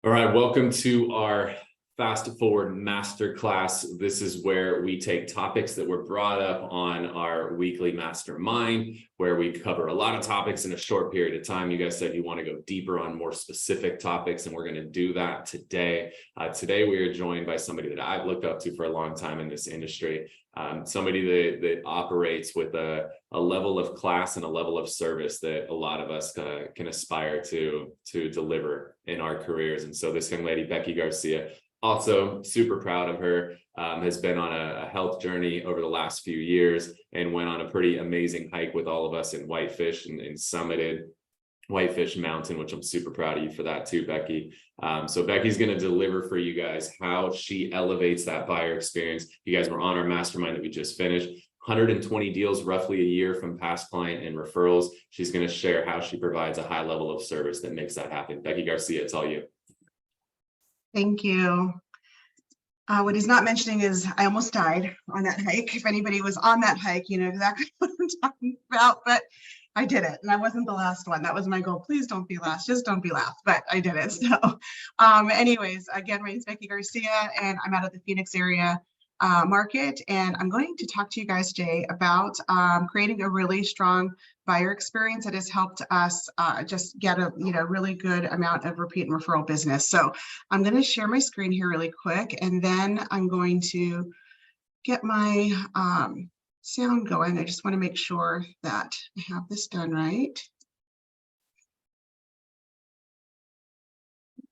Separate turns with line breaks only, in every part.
All right, welcome to our Fast Forward Masterclass. This is where we take topics that were brought up on our weekly mastermind, where we cover a lot of topics in a short period of time. You guys said you want to go deeper on more specific topics, and we're going to do that today. Today, we are joined by somebody that I've looked up to for a long time in this industry, somebody that operates with a level of class and a level of service that a lot of us can aspire to deliver in our careers. And so this young lady, Becky Garcia, also super proud of her, has been on a health journey over the last few years and went on a pretty amazing hike with all of us in Whitefish and summited Whitefish Mountain, which I'm super proud of you for that too, Becky. So Becky's going to deliver for you guys how she elevates that buyer experience. You guys were on our mastermind that we just finished. 120 deals roughly a year from past client and referrals. She's going to share how she provides a high level of service that makes that happen. Becky Garcia, it's all you.
Thank you. What he's not mentioning is I almost died on that hike. If anybody was on that hike, you know exactly what I'm talking about, but I did it. And I wasn't the last one. That was my goal. Please don't be last. Just don't be last. But I did it. So anyways, again, my name is Becky Garcia, and I'm out of the Phoenix area market. And I'm going to talk to you guys today about creating a really strong buyer experience that has helped us just get a really good amount of repeat and referral business. So I'm going to share my screen here really quick, and then I'm going to get my sound going. I just want to make sure that I have this done right.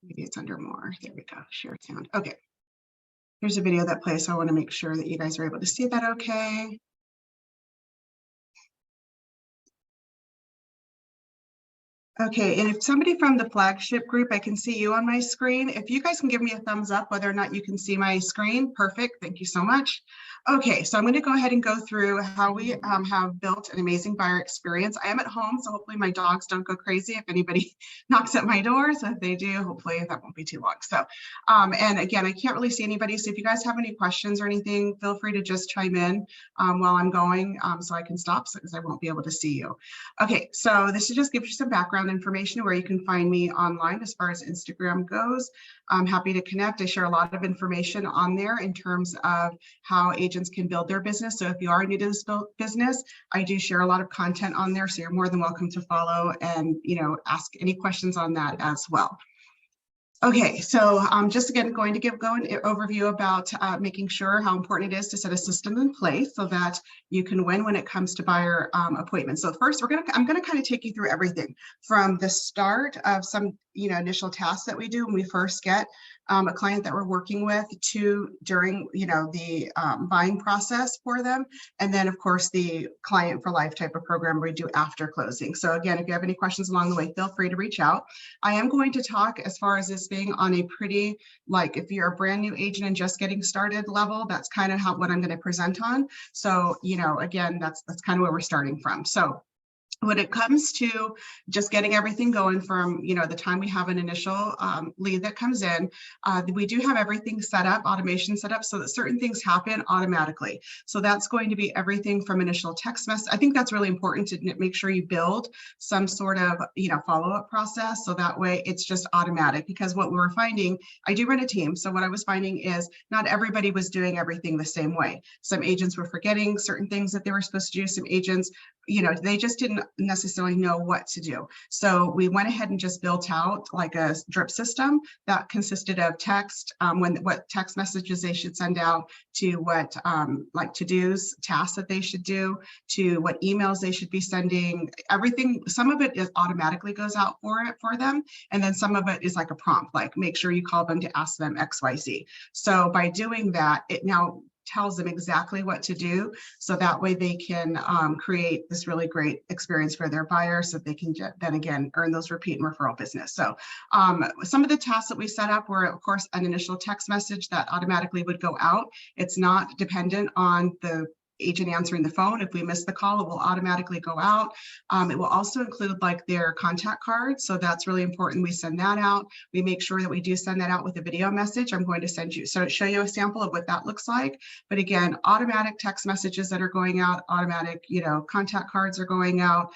Maybe it's under more. There we go. Share sound. Okay. Here's a video that plays, so I want to make sure that you guys are able to see that okay. Okay, and if somebody from the flagship group, I can see you on my screen. If you guys can give me a thumbs up whether or not you can see my screen, perfect. Thank you so much. Okay, so I'm going to go ahead and go through how we have built an amazing buyer experience. I am at home, so hopefully my dogs don't go crazy if anybody knocks at my door. So if they do, hopefully that won't be too long. So, and again, I can't really see anybody. So if you guys have any questions or anything, feel free to just chime in while I'm going so I can stop because I won't be able to see you. Okay, so this is just gives you some background information where you can find me online as far as Instagram goes. I'm happy to connect. I share a lot of information on there in terms of how agents can build their business. So if you are new to this business, I do share a lot of content on there. So you're more than welcome to follow and ask any questions on that as well. Okay, so I'm just again going to go an overview about making sure how important it is to set a system in place so that you can win when it comes to buyer appointments. So first, I'm going to kind of take you through everything from the start of some initial tasks that we do when we first get a client that we're working with to during the buying process for them, and then of course the client for life type of program we do after closing. So again, if you have any questions along the way, feel free to reach out. I am going to talk as far as this being on a pretty, like if you're a brand new agent and just getting started level, that's kind of what I'm going to present on. So again, that's kind of where we're starting from. So when it comes to just getting everything going from the time we have an initial lead that comes in, we do have everything set up, automation set up so that certain things happen automatically. So that's going to be everything from initial text message. I think that's really important to make sure you build some sort of follow-up process so that way it's just automatic, because what we were finding, I do run a team, so what I was finding is not everybody was doing everything the same way. Some agents were forgetting certain things that they were supposed to do. Some agents they just didn't necessarily know what to do. So we went ahead and just built out like a drip system that consisted of text, what text messages they should send out, to what like to-dos, tasks that they should do, to what emails they should be sending, everything. Some of it is automatically goes out for them. And then some of it is like a prompt, like make sure you call them to ask them XYZ. So by doing that, it now tells them exactly what to do, so that way they can create this really great experience for their buyers, so they can then again earn those repeat and referral business. So some of the tasks that we set up were, of course, an initial text message that automatically would go out. It's not dependent on the agent answering the phone. If we miss the call, it will automatically go out. It will also include like their contact card. So that's really important. We send that out. We make sure that we do send that out with a video message. I'm going to show you a sample of what that looks like. But again, automatic text messages that are going out, automatic, contact cards are going out.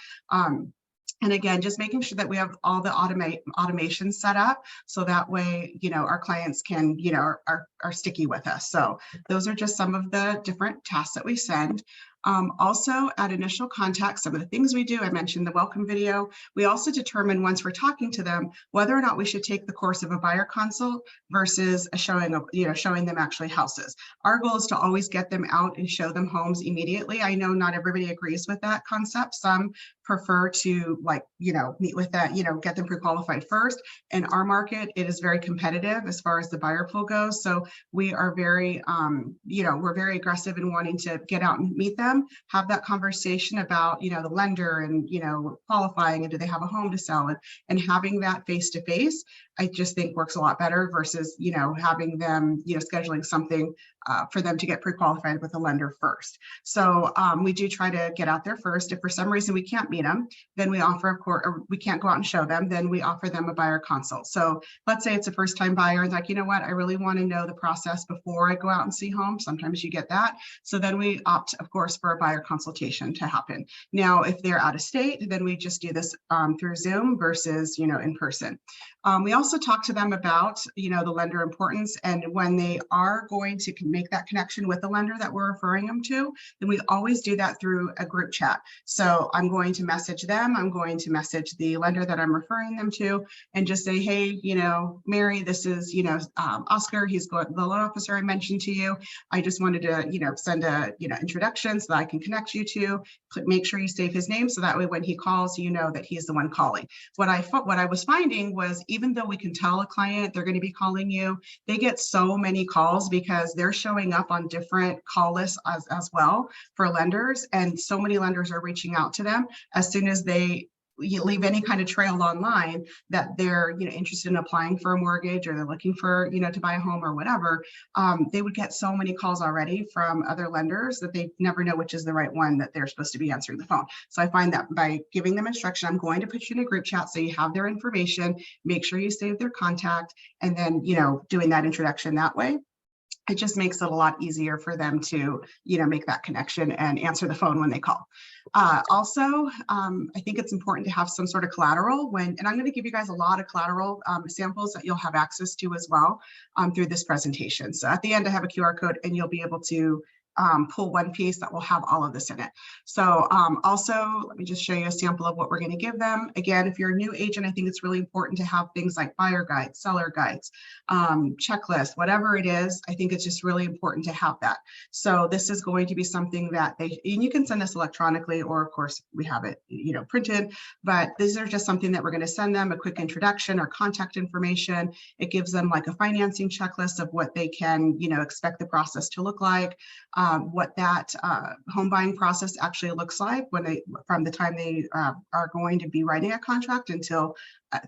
And again, just making sure that we have all the automation set up so that way, our clients can, are sticky with us. So those are just some of the different tasks that we send. Also at initial contact, some of the things we do, I mentioned the welcome video. We also determine once we're talking to them, whether or not we should take the course of a buyer consult versus a showing of, showing them actually houses. Our goal is to always get them out and show them homes immediately. I know not everybody agrees with that concept. Some prefer to meet with that, get them pre-qualified first. In our market, it is very competitive as far as the buyer pool goes. So we are very, we're very aggressive in wanting to get out and meet them, have that conversation about, the lender and, qualifying and do they have a home to sell, and having that face-to-face, I just think works a lot better versus, having them, scheduling something for them to get pre-qualified with a lender first. So we do try to get out there first. If for some reason we can't meet them, then we offer, of course, or we can't go out and show them, then we offer them a buyer consult. So let's say it's a first-time buyer and like, you know what, I really want to know the process before I go out and see homes. Sometimes you get that. So then we opt, of course, for a buyer consultation to happen. Now, if they're out of state, then we just do this through Zoom versus, in person. We also talk to them about, the lender importance, and when they are going to make that connection with the lender that we're referring them to, then we always do that through a group chat. So I'm going to message them, I'm going to message the lender that I'm referring them to, and just say, hey, Mary, this is, Oscar, he's the loan officer I mentioned to you. I just wanted to, send a, introduction so that I can connect you to, make sure you save his name so that way when he calls, that he's the one calling. What I was finding was, even though we can tell a client they're going to be calling you, they get so many calls because they're showing up on different call lists as well for lenders. And so many lenders are reaching out to them as soon as they leave any kind of trail online that they're interested in applying for a mortgage, or they're looking for to buy a home or whatever. They would get so many calls already from other lenders that they never know which is the right one that they're supposed to be answering the phone. So I find that by giving them instruction, I'm going to put you in a group chat so you have their information, make sure you save their contact, and then doing that introduction that way, it just makes it a lot easier for them to, make that connection and answer the phone when they call. Also, I think it's important to have some sort of collateral and I'm going to give you guys a lot of collateral samples that you'll have access to as well through this presentation. So at the end, I have a QR code and you'll be able to pull one piece that will have all of this in it. So also, let me just show you a sample of what we're going to give them. Again, if you're a new agent, I think it's really important to have things like buyer guides, seller guides, checklists, whatever it is. I think it's just really important to have that. So this is going to be something that and you can send this electronically, or of course we have it, printed, but these are just something that we're going to send them, a quick introduction or contact information. It gives them like a financing checklist of what they can, expect the process to look like. What that home buying process actually looks like from the time they are going to be writing a contract until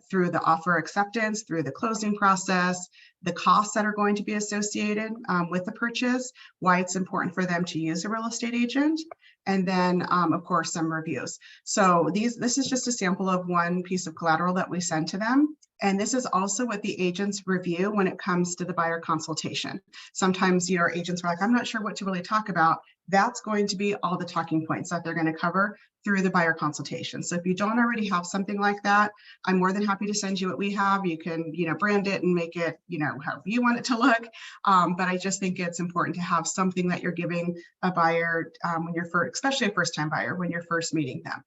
through the offer acceptance, through the closing process, the costs that are going to be associated with the purchase, why it's important for them to use a real estate agent, and then of course some reviews. So this is just a sample of one piece of collateral that we send to them. And this is also what the agents review when it comes to the buyer consultation. Sometimes, our agents are like, I'm not sure what to really talk about. That's going to be all the talking points that they're going to cover through the buyer consultation. So if you don't already have something like that, I'm more than happy to send you what we have. You can, brand it and make it, however you want it to look. But I just think it's important to have something that you're giving a buyer when you're especially a first-time buyer, when you're first meeting them.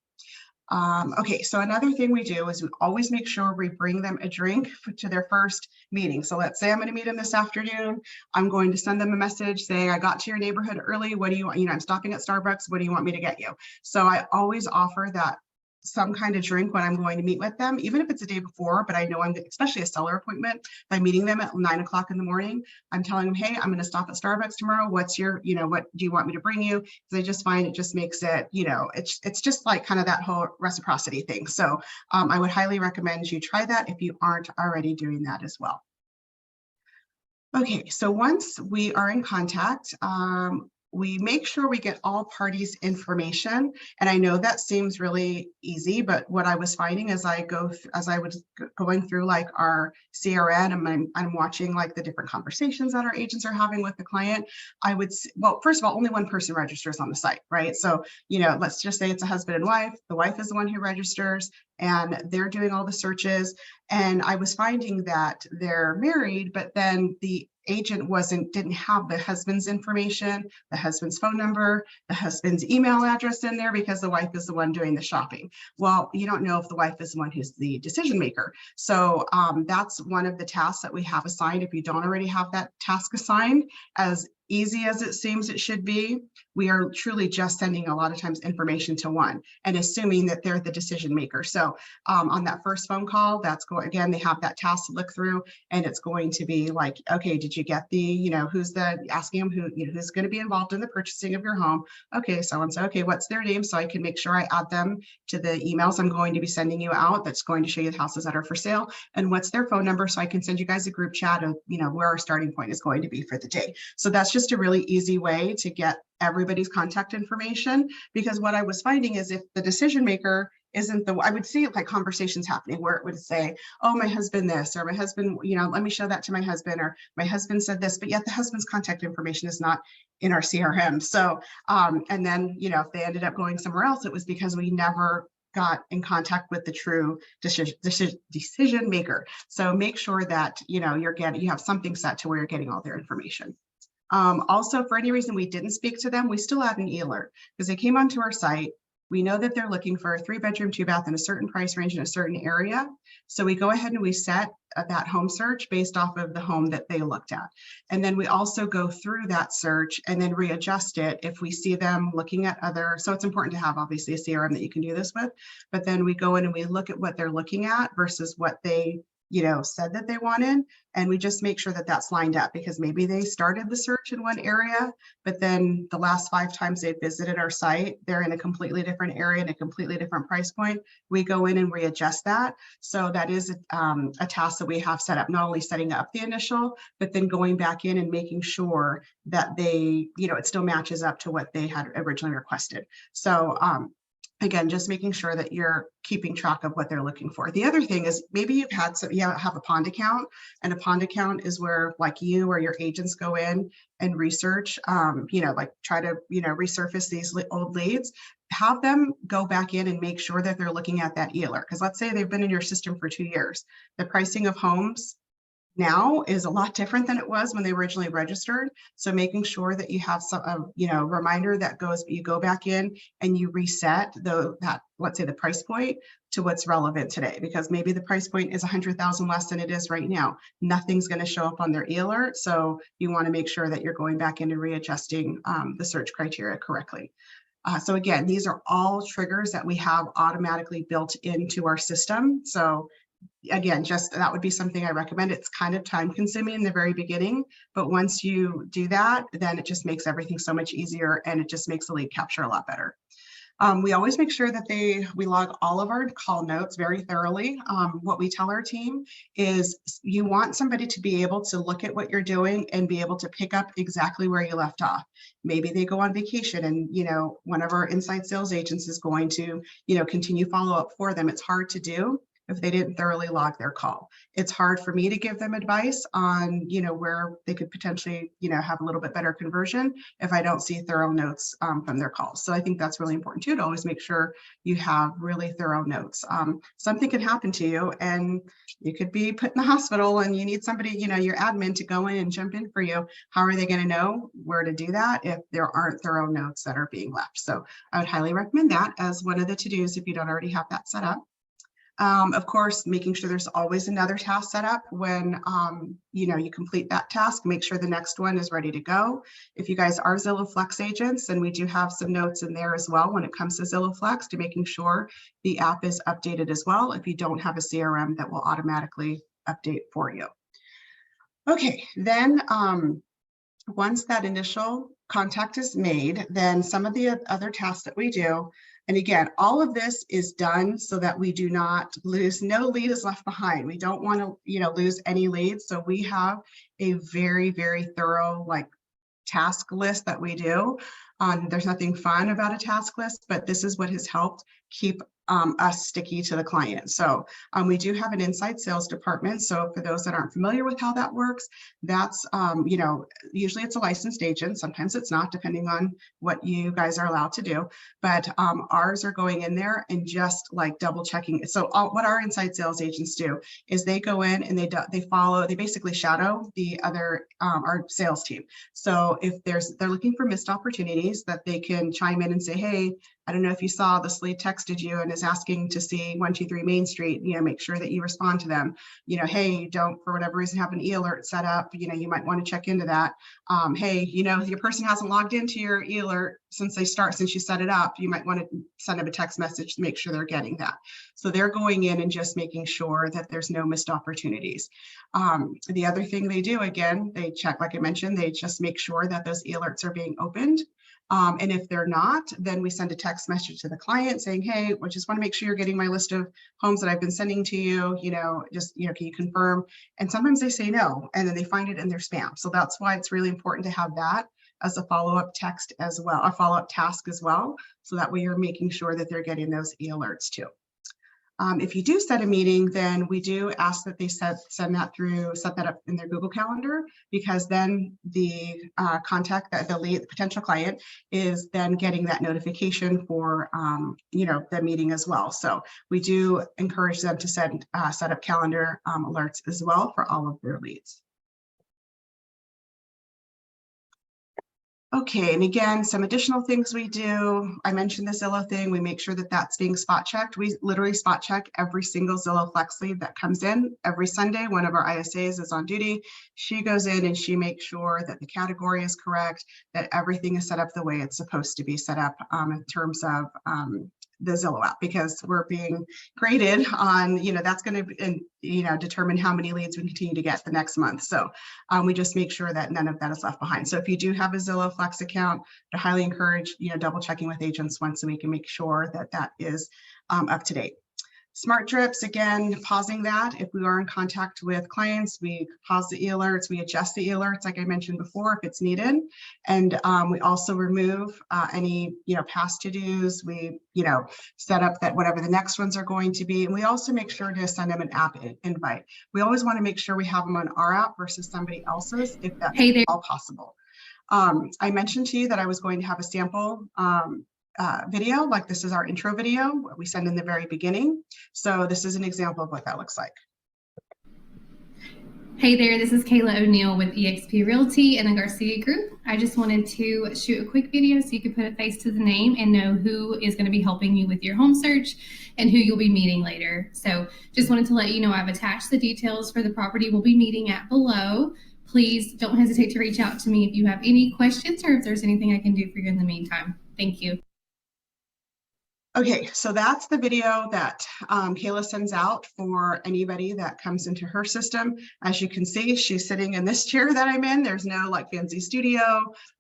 Okay, so another thing we do is we always make sure we bring them a drink to their first meeting. So let's say I'm going to meet them this afternoon. I'm going to send them a message saying, I got to your neighborhood early. What do you want? I'm stopping at Starbucks. What do you want me to get you? So I always offer that some kind of drink when I'm going to meet with them, even if it's a day before, but I know especially a seller appointment, by meeting them at 9 o'clock in the morning, I'm telling them, hey, I'm going to stop at Starbucks tomorrow. What's your, what do you want me to bring you? Because I just find it just makes it, it's just like kind of that whole reciprocity thing. So I would highly recommend you try that if you aren't already doing that as well. Okay, so once we are in contact, we make sure we get all parties' information. And I know that seems really easy, but what I was finding as I was going through like our CRN and I'm watching like the different conversations that our agents are having with the client, well, first of all, only one person registers on the site, right? So, let's just say it's a husband and wife. The wife is the one who registers and they're doing all the searches. And I was finding that they're married, but then the agent didn't have the husband's information, the husband's phone number, the husband's email address in there because the wife is the one doing the shopping. Well, you don't know if the wife is the one who's the decision maker. So that's one of the tasks that we have assigned. If you don't already have that task assigned, as easy as it seems it should be, we are truly just sending a lot of times information to one and assuming that they're the decision maker. So on that first phone call, again, they have that task to look through and it's going to be like, okay, did you get asking them who's going to be involved in the purchasing of your home? Okay, so-and-so, okay, what's their name? So I can make sure I add them to the emails I'm going to be sending you out that's going to show you the houses that are for sale, and what's their phone number so I can send you guys a group chat of, where our starting point is going to be for the day. So that's just a really easy way to get everybody's contact information, because what I was finding is if the decision maker isn't I would see like conversations happening where it would say, oh, my husband this, or my husband, let me show that to my husband, or my husband said this, but yet the husband's contact information is not in our CRM. So, and then, if they ended up going somewhere else, it was because we never got in contact with the true decision maker. So make sure that, you have something set to where you're getting all their information. Also, for any reason we didn't speak to them, we still add an e-alert because they came onto our site. We know that they're looking for a 3-bedroom, 2-bath in a certain price range in a certain area. So we go ahead and we set that home search based off of the home that they looked at. And then we also go through that search and then readjust it if we see them looking at so it's important to have obviously a CRM that you can do this with, but then we go in and we look at what they're looking at versus what they said that they wanted. And we just make sure that that's lined up because maybe they started the search in one area, but then the last 5 times they visited our site, they're in a completely different area and a completely different price point. We go in and readjust that. So that is a task that we have set up, not only setting up the initial, but then going back in and making sure that they, it still matches up to what they had originally requested. So, again, just making sure that you're keeping track of what they're looking for. The other thing is maybe you have a pond account, and a pond account is where like you or your agents go in and research, like try to, resurface these old leads. Have them go back in and make sure that they're looking at that e-alert. Because let's say they've been in your system for 2 years. The pricing of homes now is a lot different than it was when they originally registered. So making sure that you have some, reminder that you go back in and you reset let's say the price point to what's relevant today, because maybe the price point is 100,000 less than it is right now. Nothing's going to show up on their e-alert. So you want to make sure that you're going back in and readjusting the search criteria correctly. So again, these are all triggers that we have automatically built into our system. So again, that would be something I recommend. It's kind of time consuming in the very beginning, but once you do that, then it just makes everything so much easier and it just makes the lead capture a lot better. We always make sure that we log all of our call notes very thoroughly. What we tell our team is you want somebody to be able to look at what you're doing and be able to pick up exactly where you left off. Maybe they go on vacation and, one of our inside sales agents is going to, continue follow-up for them. It's hard to do if they didn't thoroughly log their call. It's hard for me to give them advice on, where they could potentially, have a little bit better conversion if I don't see thorough notes from their calls. So I think that's really important too, to always make sure you have really thorough notes. Something could happen to you and you could be put in the hospital and you need somebody, your admin to go in and jump in for you. How are they going to know where to do that if there aren't thorough notes that are being left? So I would highly recommend that as one of the to-dos if you don't already have that set up. Of course, making sure there's always another task set up when, you complete that task, make sure the next one is ready to go. If you guys are Zillow Flex agents, then we do have some notes in there as well when it comes to Zillow Flex to making sure the app is updated as well. If you don't have a CRM that will automatically update for you. Okay, then once that initial contact is made, then some of the other tasks that we do, and again, all of this is done so that we do not lose, no lead is left behind. We don't want to, lose any leads. So we have a very, very thorough, task list that we do. There's nothing fun about a task list, but this is what has helped keep us sticky to the client. So we do have an inside sales department. So for those that aren't familiar with how that works, that's, you know, usually it's a licensed agent. Sometimes it's not, depending on what you guys are allowed to do. But ours are going in there and just like double checking. So what our inside sales agents do is they go in and they basically shadow the other, our sales team. So if they're looking for missed opportunities, that they can chime in and say, hey, I don't know if you saw this lead texted you and is asking to see 123 Main Street, you know, make sure that you respond to them. You know, hey, you don't, for whatever reason, have an e-alert set up, you know, you might want to check into that. Hey, you know, your person hasn't logged into your e-alert since you set it up, you might want to send them a text message to make sure they're getting that. So they're going in and just making sure that there's no missed opportunities. The other thing they do, again, they check, like I mentioned, they just make sure that those e-alerts are being opened. And if they're not, then we send a text message to the client saying, hey, we just want to make sure you're getting my list of homes that I've been sending to you, you know, just, you know, can you confirm? And sometimes they say no, and then they find it in their spam. So that's why it's really important to have that as a follow-up text as well, a follow-up task as well. So that way you're making sure that they're getting those e-alerts too. If you do set a meeting, then we do ask that they set that up in their Google Calendar, because then the the potential client is then getting that notification for you know, the meeting as well. So we do encourage them to set up calendar alerts as well for all of their leads. Okay, and again, some additional things we do. I mentioned the Zillow thing. We make sure that that's being spot checked. We literally spot check every single Zillow Flex lead that comes in. Every Sunday, one of our ISAs is on duty. She goes in and she makes sure that the category is correct, that everything is set up the way it's supposed to be set up in terms of the Zillow app, because we're being graded on, you know, that's going to, you know, determine how many leads we continue to get the next month. So we just make sure that none of that is left behind. So if you do have a Zillow Flex account, I highly encourage, you know, double checking with agents once a week and make sure that that is up to date. Smart drips, again, pausing that. If we are in contact with clients, we pause the e-alerts, we adjust the e-alerts, like I mentioned before, if it's needed. And we also remove any, you know, past to-dos. We, you know, set up that whatever the next ones are going to be. And we also make sure to send them an app invite. We always want to make sure we have them on our app versus somebody else's, if that's all possible. I mentioned to you that I was going to have a sample video, like this is our intro video, what we send in the very beginning. So this is an example of what that looks like.
Hey there, this is Kayla O'Neill with eXp Realty and the Garcia Group. I just wanted to shoot a quick video so you could put a face to the name and know who is going to be helping you with your home search and who you'll be meeting later. So just wanted to let you know I've attached the details for the property we'll be meeting at below. Please don't hesitate to reach out to me if you have any questions or if there's anything I can do for you in the meantime. Thank you.
Okay, so that's the video that Kayla sends out for anybody that comes into her system. As you can see, she's sitting in this chair that I'm in. There's no like fancy studio.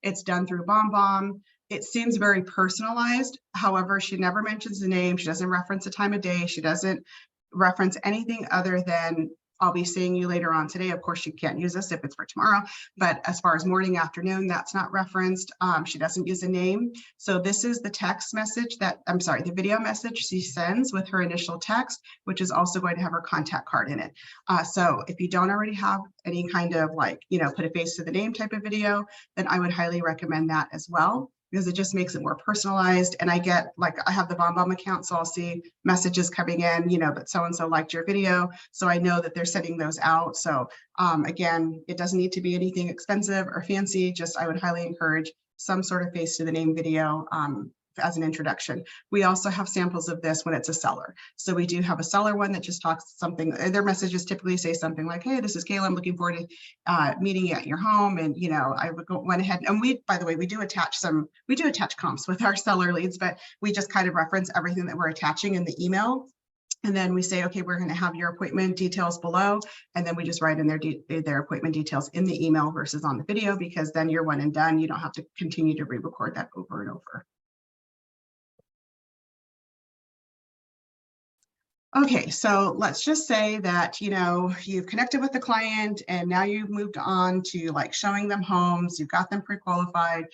It's done through BombBomb. It seems very personalized. However, she never mentions the name. She doesn't reference the time of day. She doesn't reference anything other than I'll be seeing you later on today. Of course, you can't use this if it's for tomorrow, but as far as morning, afternoon, that's not referenced. She doesn't use a name. So this is the text message that, I'm sorry, the video message she sends with her initial text, which is also going to have her contact card in it. So if you don't already have any kind of like, you know, put a face to the name type of video, then I would highly recommend that as well, because it just makes it more personalized. And I get, like, I have the BombBomb account, so I'll see messages coming in, you know, but so-and-so liked your video. So I know that they're sending those out. So again, it doesn't need to be anything expensive or fancy. Just, I would highly encourage some sort of face to the name video as an introduction. We also have samples of this when it's a seller. So we do have a seller one that just talks something, their messages typically say something like, hey, this is Kayla, I'm looking forward to meeting you at your home. And, you know, I went ahead and we, by the way, we do attach comps with our seller leads, but we just kind of reference everything that we're attaching in the email. And then we say, okay, we're going to have your appointment details below. And then we just write in their appointment details in the email versus on the video, because then you're one and done. You don't have to continue to re-record that over and over. Okay, so let's just say that, you've connected with the client and now you've moved on to like showing them homes, you've got them pre-qualified.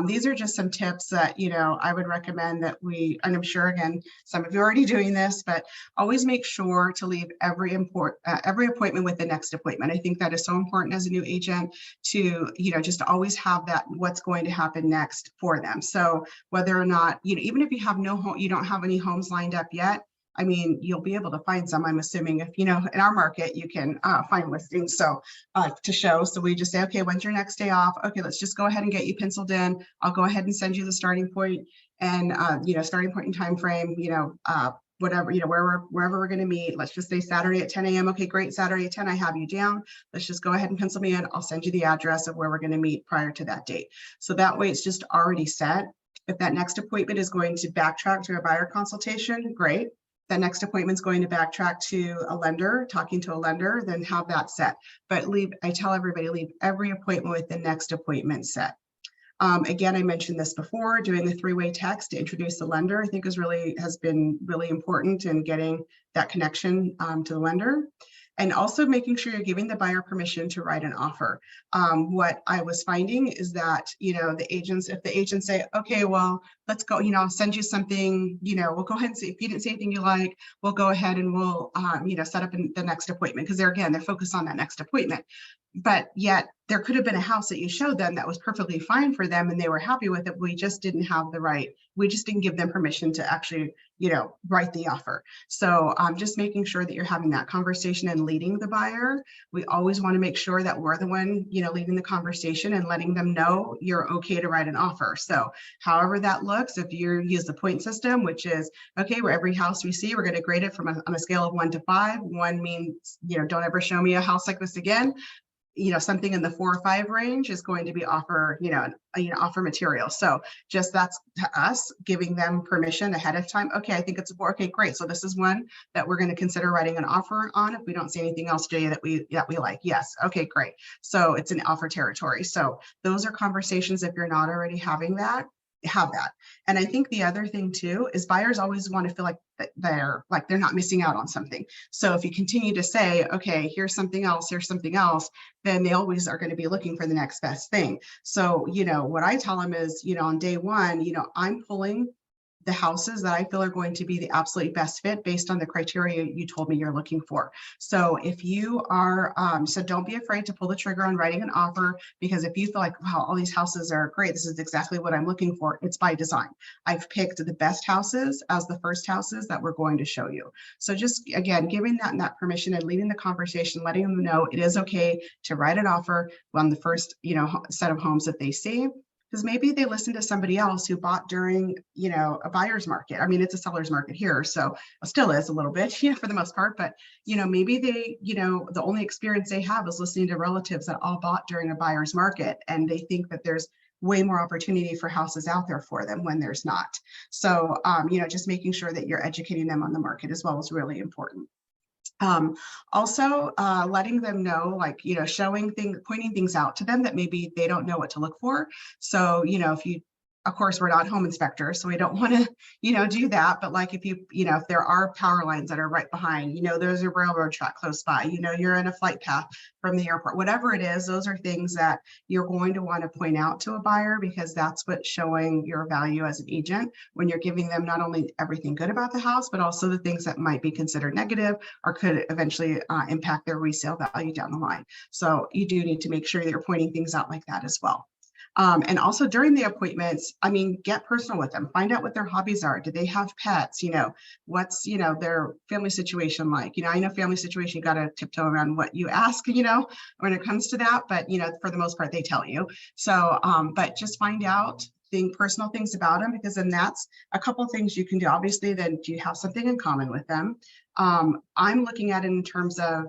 These are just some tips that, I would recommend that and I'm sure, again, some of you are already doing this, but always make sure to leave every appointment with the next appointment. I think that is so important as a new agent to, just always have that, what's going to happen next for them. So whether or not, even if you have you don't have any homes lined up yet, I mean, you'll be able to find some, I'm assuming, if, in our market, you can find listings to show. So we just say, okay, when's your next day off? Okay, let's just go ahead and get you penciled in. I'll go ahead and send you the starting point and, starting point and time frame, whatever, wherever we're going to meet. Let's just say Saturday at 10 a.m. Okay, great. Saturday at 10, I have you down. Let's just go ahead and pencil me in. I'll send you the address of where we're going to meet prior to that date. So that way it's just already set. If that next appointment is going to backtrack to a buyer consultation, great. That next appointment is going to backtrack to a lender, talking to a lender, then have that set. But I tell everybody, leave every appointment with the next appointment set. Again, I mentioned this before, doing the three-way text to introduce the lender, I think has been really important in getting that connection to the lender. And also making sure you're giving the buyer permission to write an offer. What I was finding is that, if the agents say, okay, well, let's go, I'll send you something, we'll go ahead and see if you didn't see anything you like, we'll go ahead and we'll, set up the next appointment. Because they're focused on that next appointment. But yet there could have been a house that you showed them that was perfectly fine for them and they were happy with it. We just didn't give them permission to actually, write the offer. So just making sure that you're having that conversation and leading the buyer. We always want to make sure that we're the one, leading the conversation and letting them know you're okay to write an offer. So however that looks, if you use the point system, which is, okay, where every house we see, we're going to grade it on a scale of 1 to 5. 1 means, don't ever show me a house like this again. Something in the 4 or 5 range is going to be offer material. So just that's to us giving them permission ahead of time. Okay, I think it's a 4. Okay, great. So this is one that we're going to consider writing an offer on if we don't see anything else, Jay, that we like. Yes. Okay, great. So it's an offer territory. So those are conversations. If you're not already having that, have that. And I think the other thing too is buyers always want to feel like they're not missing out on something. So if you continue to say, okay, here's something else, then they always are going to be looking for the next best thing. So, what I tell them is, on day one, I'm pulling the houses that I feel are going to be the absolute best fit based on the criteria you told me you're looking for. So if you are, so don't be afraid to pull the trigger on writing an offer, because if you feel like, wow, all these houses are great, this is exactly what I'm looking for, it's by design. I've picked the best houses as the first houses that we're going to show you. So just, again, giving that permission and leading the conversation, letting them know it is okay to write an offer on the first, set of homes that they see. Because maybe they listened to somebody else who bought during, a buyer's market. I mean, it's a seller's market here, so it still is a little bit, for the most part. But, maybe they, the only experience they have is listening to relatives that all bought during a buyer's market, and they think that there's way more opportunity for houses out there for them when there's not. So, just making sure that you're educating them on the market as well is really important. Also, letting them know, pointing things out to them that maybe they don't know what to look for. So, of course, we're not home inspectors, so we don't want to, do that. But if there are power lines that are right behind, there's a railroad track close by, you're in a flight path from the airport, whatever it is, those are things that you're going to want to point out to a buyer, because that's what's showing your value as an agent when you're giving them not only everything good about the house, but also the things that might be considered negative or could eventually impact their resale value down the line. So you do need to make sure that you're pointing things out like that as well. And also during the appointments, get personal with them, find out what their hobbies are. Do they have pets? What's, their family situation like? I know family situation, you got to tiptoe around what you ask, when it comes to that, but, for the most part, they tell you. So, but just find out personal things about them, because then that's a couple of things you can do. Obviously, then do you have something in common with them? I'm looking at it in terms of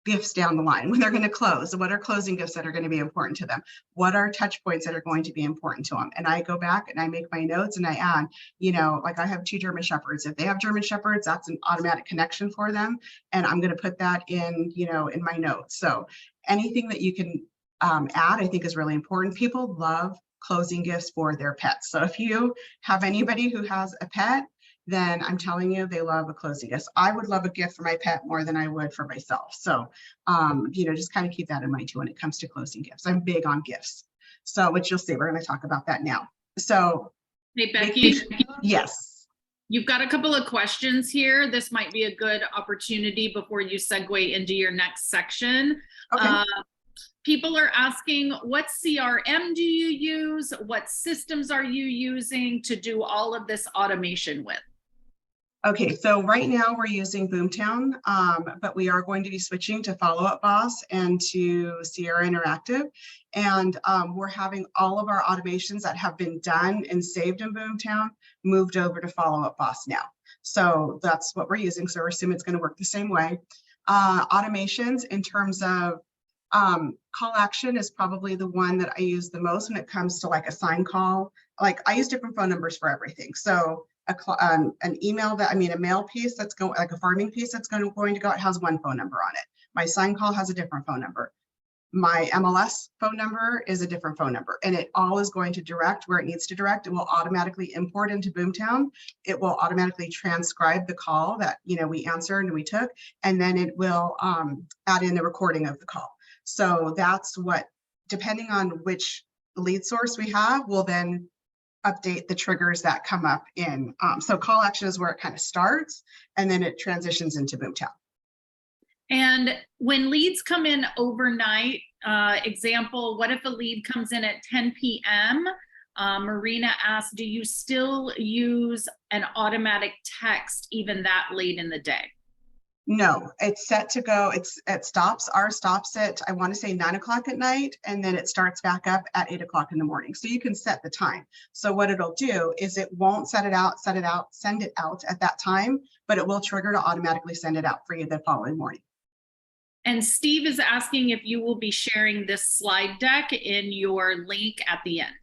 gifts down the line when they're going to close. What are closing gifts that are going to be important to them? What are touch points that are going to be important to them? And I go back and I make my notes and I add, I have 2 German Shepherds. If they have German Shepherds, that's an automatic connection for them. And I'm going to put that in, in my notes. So anything that you can add, I think is really important. People love closing gifts for their pets. So if you have anybody who has a pet, then I'm telling you, they love a closing gift. I would love a gift for my pet more than I would for myself. So, just kind of keep that in mind too when it comes to closing gifts. I'm big on gifts. So, which you'll see, we're going to talk about that now. So,
hey, Becky,
yes.
You've got a couple of questions here. This might be a good opportunity before you segue into your next section.
Okay.
People are asking, what CRM do you use? What systems are you using to do all of this automation with?
Okay, so right now we're using Boomtown, but we are going to be switching to Follow Up Boss and to Sierra Interactive. And we're having all of our automations that have been done and saved in Boomtown moved over to Follow Up Boss now. So that's what we're using. So we're assuming it's going to work the same way. Automations in terms of call action is probably the one that I use the most when it comes to like a sign call. Like I use different phone numbers for everything. So an email that, a mail piece that's going, like a farming piece that's going to go, it has one phone number on it. My sign call has a different phone number. My MLS phone number is a different phone number, and it all is going to direct where it needs to direct. It will automatically import into Boomtown. It will automatically transcribe the call that, we answered and we took, and then it will add in the recording of the call. So that's what, depending on which lead source we have, will then update the triggers that come up in. So call action is where it kind of starts, and then it transitions into Boomtown.
And when leads come in overnight, example, what if a lead comes in at 10 p.m.? Marina asked, do you still use an automatic text even that late in the day?
No, it's set to go. It stops. Ours stops at, I want to say 9 o'clock at night, and then it starts back up at 8 o'clock in the morning. So you can set the time. So what it'll do is it won't send it out at that time, but it will trigger to automatically send it out for you the following morning.
And Steve is asking if you will be sharing this slide deck in your link at the end.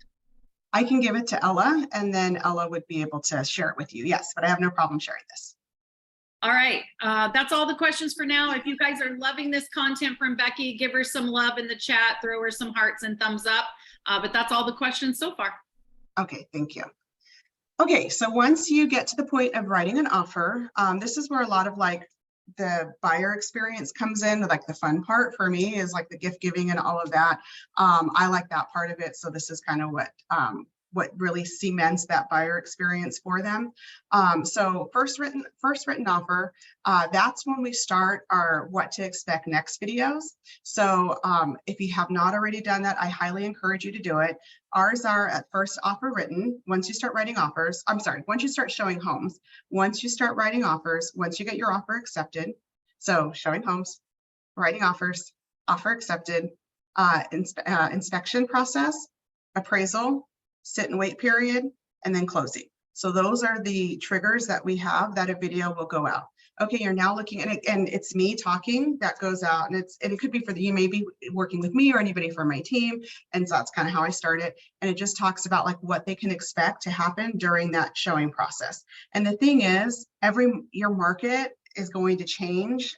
I can give it to Ella, and then Ella would be able to share it with you. Yes, but I have no problem sharing this.
All right, that's all the questions for now. If you guys are loving this content from Becky, give her some love in the chat, throw her some hearts and thumbs up. But that's all the questions so far.
Okay, thank you. Okay, so once you get to the point of writing an offer, this is where a lot of like the buyer experience comes in. Like the fun part for me is like the gift giving and all of that. I like that part of it. So this is kind of what really cements that buyer experience for them. So first written offer, that's when we start our what to expect next videos. So if you have not already done that, I highly encourage you to do it. Ours are at first offer written. Once you start writing offers, once you start showing homes, once you start writing offers, once you get your offer accepted. So showing homes, writing offers, offer accepted, inspection process, appraisal, sit and wait period, and then closing. So those are the triggers that we have that a video will go out. Okay, you're now looking at it, and it's me talking that goes out, and it could be for you may be working with me or anybody from my team, and so that's kind of how I start it. And it just talks about like what they can expect to happen during that showing process. And the thing is, your market is going to change,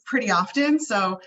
pretty often. So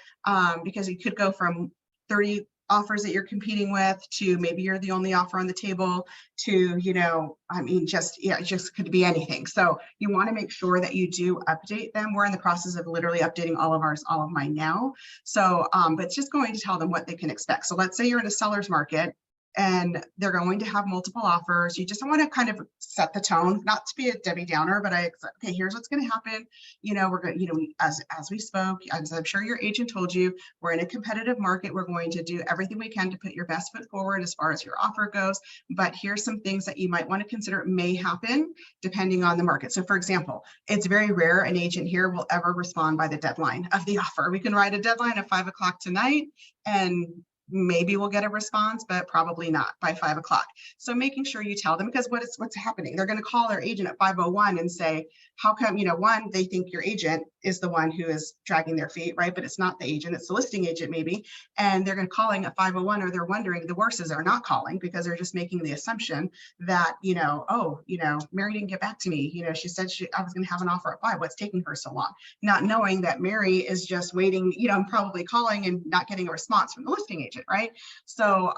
because you could go from 30 offers that you're competing with to maybe you're the only offer on the table to, it just could be anything. So you want to make sure that you do update them. We're in the process of literally updating all of mine now. So, but it's just going to tell them what they can expect. So let's say you're in a seller's market and they're going to have multiple offers. You just want to kind of set the tone, not to be a Debbie Downer, but okay, here's what's going to happen. We're going, as we spoke, as I'm sure your agent told you, we're in a competitive market. We're going to do everything we can to put your best foot forward as far as your offer goes. But here's some things that you might want to consider may happen depending on the market. So for example, it's very rare an agent here will ever respond by the deadline of the offer. We can write a deadline of 5 o'clock tonight, and maybe we'll get a response, but probably not by 5 o'clock. So making sure you tell them, because what's happening, they're going to call their agent at 5:01 and say, how come, one, they think your agent is the one who is dragging their feet, right? But it's not the agent, it's the listing agent maybe. And they're going to calling at 5:01, or they're wondering, the worst is they're not calling because they're just making the assumption that, Mary didn't get back to me. She said I was going to have an offer at 5. What's taking her so long? Not knowing that Mary is just waiting, probably calling and not getting a response from the listing agent, right? So,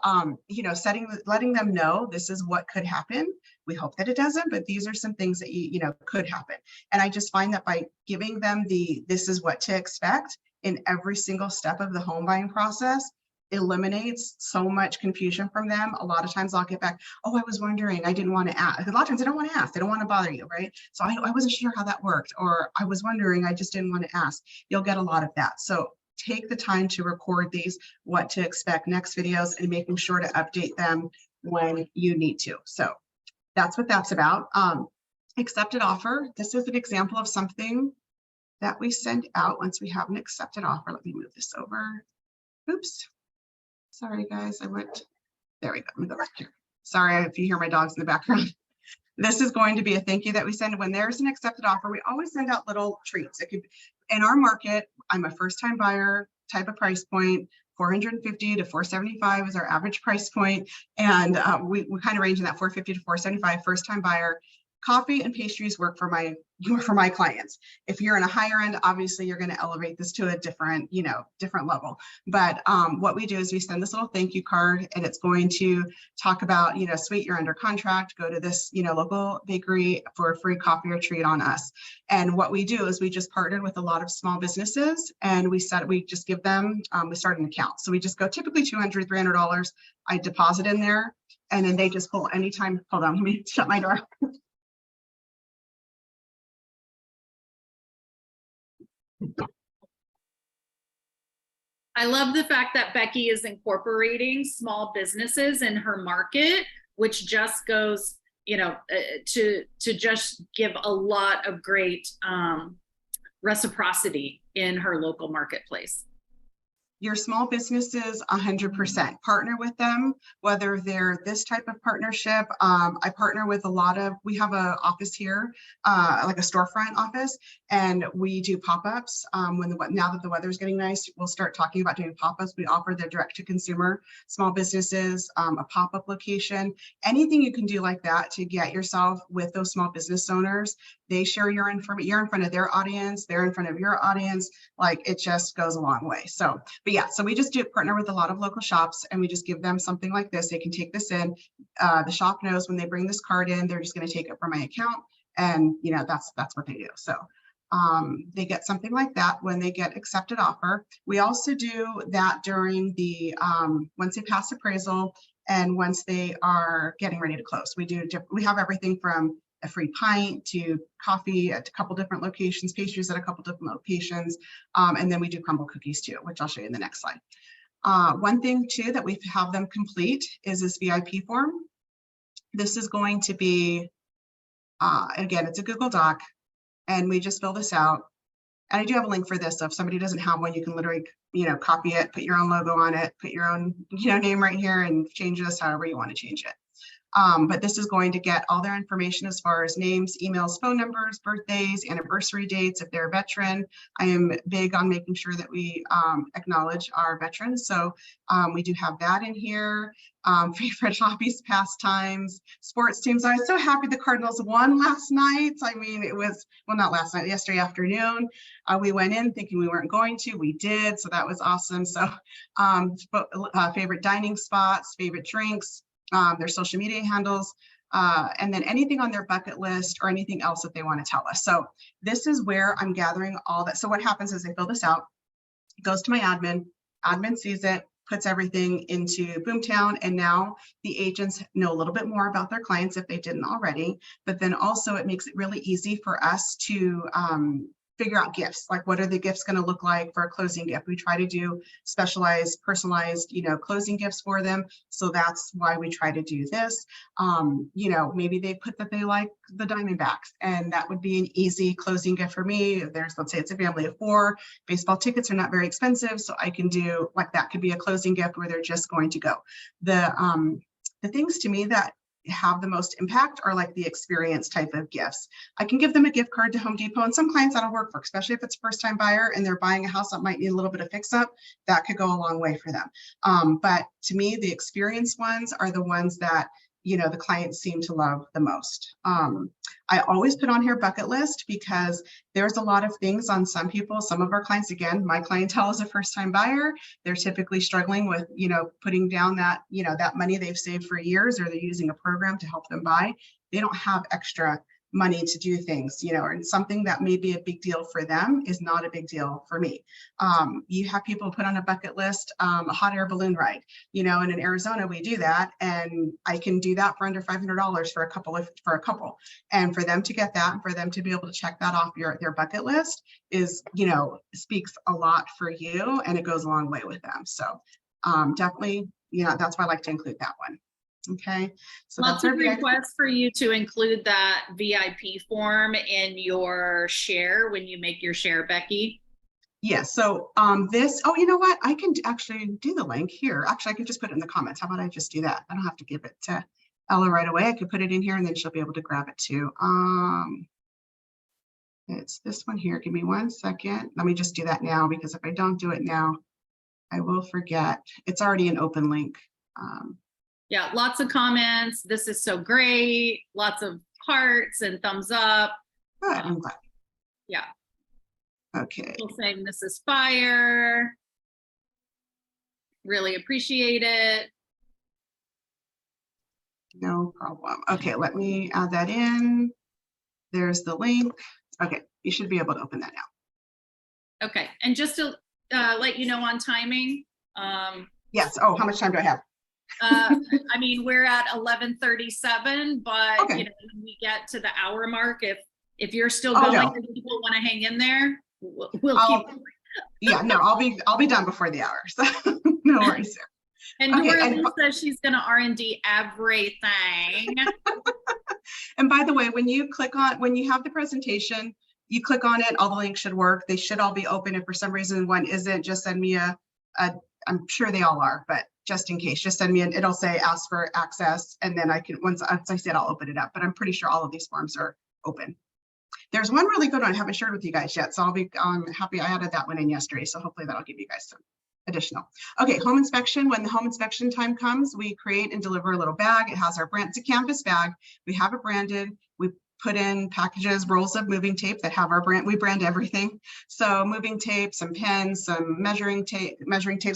letting them know this is what could happen. We hope that it doesn't, but these are some things that you know could happen. And I just find that by giving them this is what to expect in every single step of the home buying process, eliminates so much confusion from them. A lot of times I'll get back, oh, I was wondering, I didn't want to ask. A lot of times I don't want to ask, they don't want to bother you, right? So I wasn't sure how that worked, or I was wondering, I just didn't want to ask. You'll get a lot of that. So take the time to record these, what to expect next videos, and making sure to update them when you need to. So that's what that's about. Accepted offer. This is an example of something that we send out once we have an accepted offer. Let me move this over. Oops. Sorry, guys, there we go. Let me go back here. Sorry if you hear my dogs in the background. This is going to be a thank you that we send when there's an accepted offer. We always send out little treats. It could, in our market, I'm a first-time buyer type of price point. 450 to 475 is our average price point, and we kind of range in that 450 to 475 first-time buyer. Coffee and pastries work for my clients. If you're in a higher end, obviously you're going to elevate this to a different, different level. But what we do is we send this little thank you card, and it's going to talk about, sweet, you're under contract, go to this, local bakery for a free coffee or treat on us. And what we do is we just partnered with a lot of small businesses, and we just give them, we start an account. So we just go typically $200, $300. I deposit in there, and then they just pull anytime. Hold on, let me shut my door.
I love the fact that Becky is incorporating small businesses in her market, which just goes, to just give a lot of great reciprocity in her local marketplace.
Your small businesses, 100% partner with them, whether they're this type of partnership. I partner with we have an office here, like a storefront office, and we do pop-ups. Now that the weather is getting nice, we'll start talking about doing pop-ups. We offer the direct to consumer small businesses, a pop-up location, anything you can do like that to get yourself with those small business owners. They share your information, you're in front of their audience, they're in front of your audience, like it just goes a long way. So, but yeah, so we just do partner with a lot of local shops, and we just give them something like this. They can take this in. The shop knows when they bring this card in, they're just going to take it from my account, and that's what they do. So they get something like that when they get accepted offer. We also do that during the once they pass appraisal and once they are getting ready to close. We have everything from a free pint to coffee at a couple different locations, pastries at a couple different locations, and then we do crumble cookies too, which I'll show you in the next slide. One thing too that we have them complete is this VIP form. This is going to be, again, it's a Google Doc, and we just fill this out. And I do have a link for this, so if somebody doesn't have one, you can literally, copy it, put your own logo on it, put your own, name right here, and change this however you want to change it. But this is going to get all their information as far as names, emails, phone numbers, birthdays, anniversary dates. If they're a veteran, I am big on making sure that we acknowledge our veterans. So we do have that in here. Favorite hobbies, pastimes, sports teams. I was so happy the Cardinals won last night. I mean, it was, well, not last night, yesterday afternoon. We went in thinking we weren't going to, we did. So that was awesome. So favorite dining spots, favorite drinks, their social media handles, and then anything on their bucket list or anything else that they want to tell us. So this is where I'm gathering all that. So what happens is they fill this out, it goes to my admin sees it, puts everything into Boomtown, and now the agents know a little bit more about their clients if they didn't already, but then also it makes it really easy for us to figure out gifts, like what are the gifts going to look like for a closing gift. We try to do specialized, personalized, closing gifts for them. So that's why we try to do this. Maybe they put that they like the Diamondbacks, and that would be an easy closing gift for me. Let's say it's a family of 4, baseball tickets are not very expensive. So I can do like that could be a closing gift where they're just going to go. The things to me that have the most impact are like the experience type of gifts. I can give them a gift card to Home Depot, and some clients that'll work for, especially if it's a first-time buyer and they're buying a house that might need a little bit of fix-up, that could go a long way for them. But to me, the experience ones are the ones that the clients seem to love the most. I always put on here bucket list because there's a lot of things on some people. Some of our clients, again, my clientele is a first-time buyer. They're typically struggling with, putting down that, that money they've saved for years, or they're using a program to help them buy. They don't have extra money to do things, and something that may be a big deal for them is not a big deal for me. You have people put on a bucket list, a hot air balloon ride, and in Arizona we do that, and I can do that for under $500 for a couple. And for them to get that, and for them to be able to check that off their bucket list is, speaks a lot for you, and it goes a long way with them. So definitely, that's why I like to include that one. Okay, so
lots of requests for you to include that VIP form in your share when you make your share, Becky.
Yes. So oh, you know what? I can actually do the link here. Actually, I can just put it in the comments. How about I just do that? I don't have to give it to Ella right away. I could put it in here and then she'll be able to grab it too. It's this one here. Give me 1 second. Let me just do that now, because if I don't do it now, I will forget. It's already an open link.
Yeah, lots of comments. This is so great. Lots of hearts and thumbs up.
Good, I'm glad.
Yeah.
Okay.
People saying this is fire. Really appreciate it.
No problem. Okay, let me add that in. There's the link. Okay, you should be able to open that now.
Okay, and just to let you know on timing.
Yes. Oh, how much time do I have?
I mean, we're at 11:37, but
Okay.
When we get to the hour mark, if you're still going and people want to hang in there, we'll keep going.
Yeah, no, I'll be done before the hour. So no worries there.
And Dora says she's going to R&D everything.
And by the way, when you have the presentation, you click on it, all the links should work. They should all be open. If for some reason one isn't, just send me I'm sure they all are, but just in case, just send me it'll say ask for access. And then I can, once I see it, I'll open it up, but I'm pretty sure all of these forms are open. There's one really good one I haven't shared with you guys yet. So I'll be happy I added that one in yesterday. So hopefully that'll give you guys some additional. Okay, home inspection. When the home inspection time comes, we create and deliver a little bag. It has our brand, it's a canvas bag. We have it branded. We put in packages, rolls of moving tape that have our brand. We brand everything. So moving tape, some pens, some measuring tapes,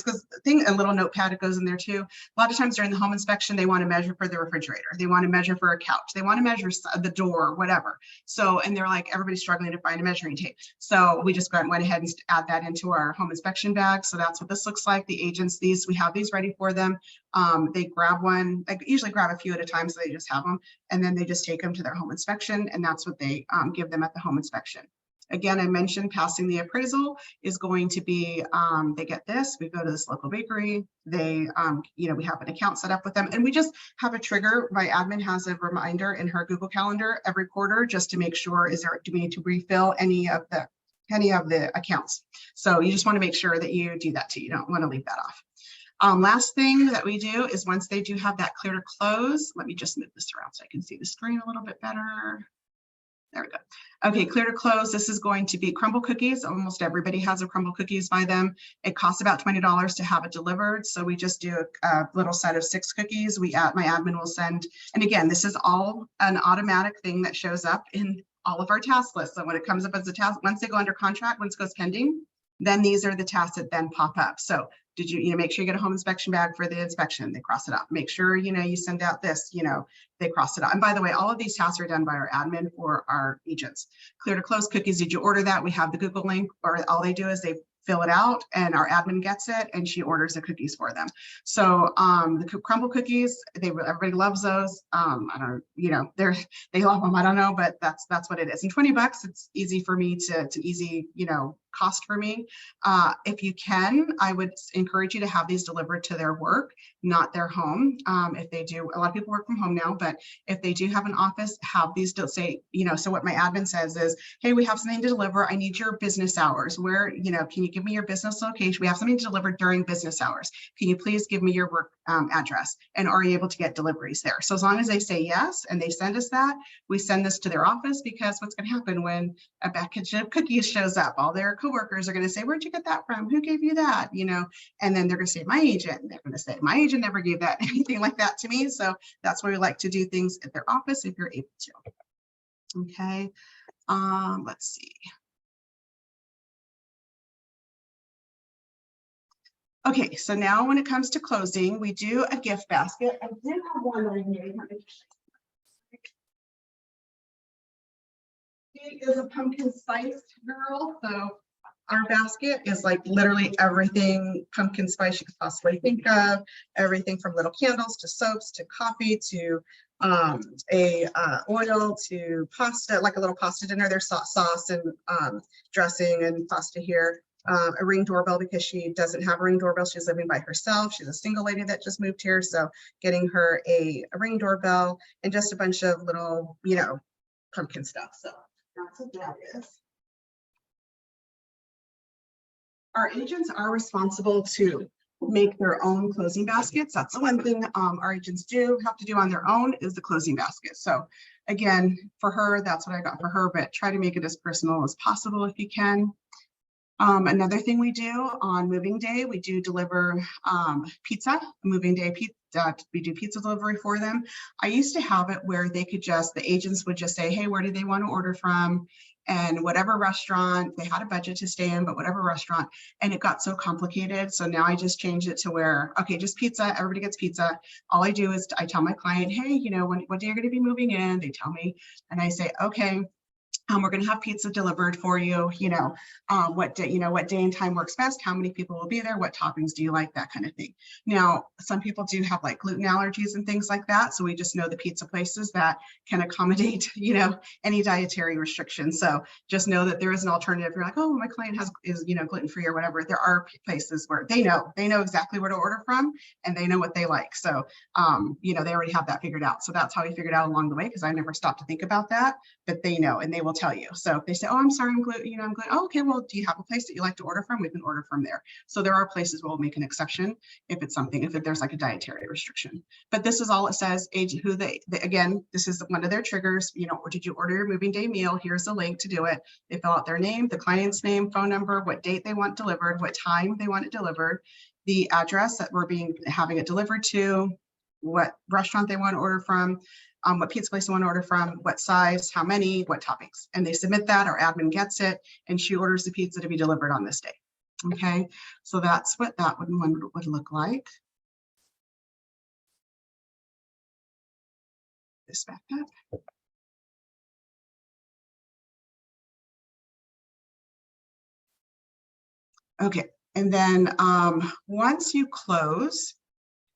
because a little notepad, it goes in there too. A lot of times during the home inspection, they want to measure for the refrigerator. They want to measure for a couch. They want to measure the door, whatever. So, and they're like, everybody's struggling to find a measuring tape. So we just went ahead and add that into our home inspection bag. So that's what this looks like. The agents, we have these ready for them. They grab one, I usually grab a few at a time, so they just have them, and then they just take them to their home inspection, and that's what they give them at the home inspection. Again, I mentioned passing the appraisal is going to be, they get this, we go to this local bakery, they, we have an account set up with them, and we just have a trigger. My admin has a reminder in her Google Calendar every quarter just to make sure, do we need to refill any of the accounts? So you just want to make sure that you do that too. You don't want to leave that off. Last thing that we do is once they do have that clear to close, let me just move this around so I can see the screen a little bit better. There we go. Okay, clear to close. This is going to be crumble cookies. Almost everybody has a crumble cookies by them. It costs about $20 to have it delivered. So we just do a little set of 6 cookies. My admin will send, and again, this is all an automatic thing that shows up in all of our task lists. So when it comes up as a task, once they go under contract, once it goes pending, then these are the tasks that then pop up. So did you make sure you get a home inspection bag for the inspection? They cross it off. Make sure, you send out this, they cross it out. And by the way, all of these tasks are done by our admin or our agents. Clear to close cookies. Did you order that? We have the Google link, or all they do is they fill it out and our admin gets it and she orders the cookies for them. So the crumble cookies, everybody loves those. I don't, they love them. I don't know, but that's what it is. And $20, it's easy for me to easy, cost for me. If you can, I would encourage you to have these delivered to their work, not their home. If they do, a lot of people work from home now, but if they do have an office, have these say, so what my admin says is, hey, we have something to deliver. I need your business hours. Where, can you give me your business location? We have something to deliver during business hours. Can you please give me your work address? And are you able to get deliveries there? So as long as they say yes, and they send us that, we send this to their office, because what's going to happen when a package of cookies shows up, all their coworkers are going to say, where'd you get that from? Who gave you that? You know, and then they're going to say, my agent. They're going to say, my agent never gave that, anything like that to me. So that's why we like to do things at their office if you're able to. Okay. Let's see. Okay, so now when it comes to closing, we do a gift basket. I did have one that I made. She is a pumpkin spice girl, so our basket is like literally everything pumpkin spice you could possibly think of. Everything from little candles to soaps to coffee to oil to pasta, like a little pasta dinner. There's sauce and dressing and pasta here. A ring doorbell because she doesn't have a ring doorbell. She's living by herself. She's a single lady that just moved here. So getting her a ring doorbell and just a bunch of little, you know, pumpkin stuff. So that's what that is. Our agents are responsible to make their own closing baskets. That's the one thing our agents do have to do on their own is the closing basket. So again, for her, that's what I got for her, but try to make it as personal as possible if you can. Another thing we do on moving day, we do deliver pizza, moving day pizza. We do pizza delivery for them. I used to have it where they could just, the agents would just say, hey, where do they want to order from? And whatever restaurant, they had a budget to stay in, but whatever restaurant, and it got so complicated. So now I just changed it to where, okay, just pizza, everybody gets pizza. All I do is I tell my client, hey, you know, what day you're going to be moving in, they tell me, and I say, okay, we're going to have pizza delivered for you, you know, what day and time works best, how many people will be there, what toppings do you like, that kind of thing. Now, some people do have like gluten allergies and things like that. So we just know the pizza places that can accommodate, you know, any dietary restrictions. So just know that there is an alternative. You're like, oh, my client is, you know, gluten-free or whatever. There are places where they know exactly where to order from and they know what they like. So, you know, they already have that figured out. So that's how we figured out along the way, because I never stopped to think about that, but they know, and they will tell you. So if they say, oh, I'm sorry, I'm gluten, oh, okay, well, do you have a place that you like to order from? We can order from there. So there are places where we'll make an exception if it's something, if there's like a dietary restriction. But this is all it says, agent, who they again, this is one of their triggers, you know, or did you order your moving day meal? Here's the link to do it. They fill out their name, the client's name, phone number, what date they want delivered, what time they want it delivered, the address that we're having it delivered to, what restaurant they want to order from, what pizza place they want to order from, what size, how many, what toppings. And they submit that, our admin gets it, and she orders the pizza to be delivered on this day. Okay, so that's what that one would look like. This back up. Okay, and then once you close,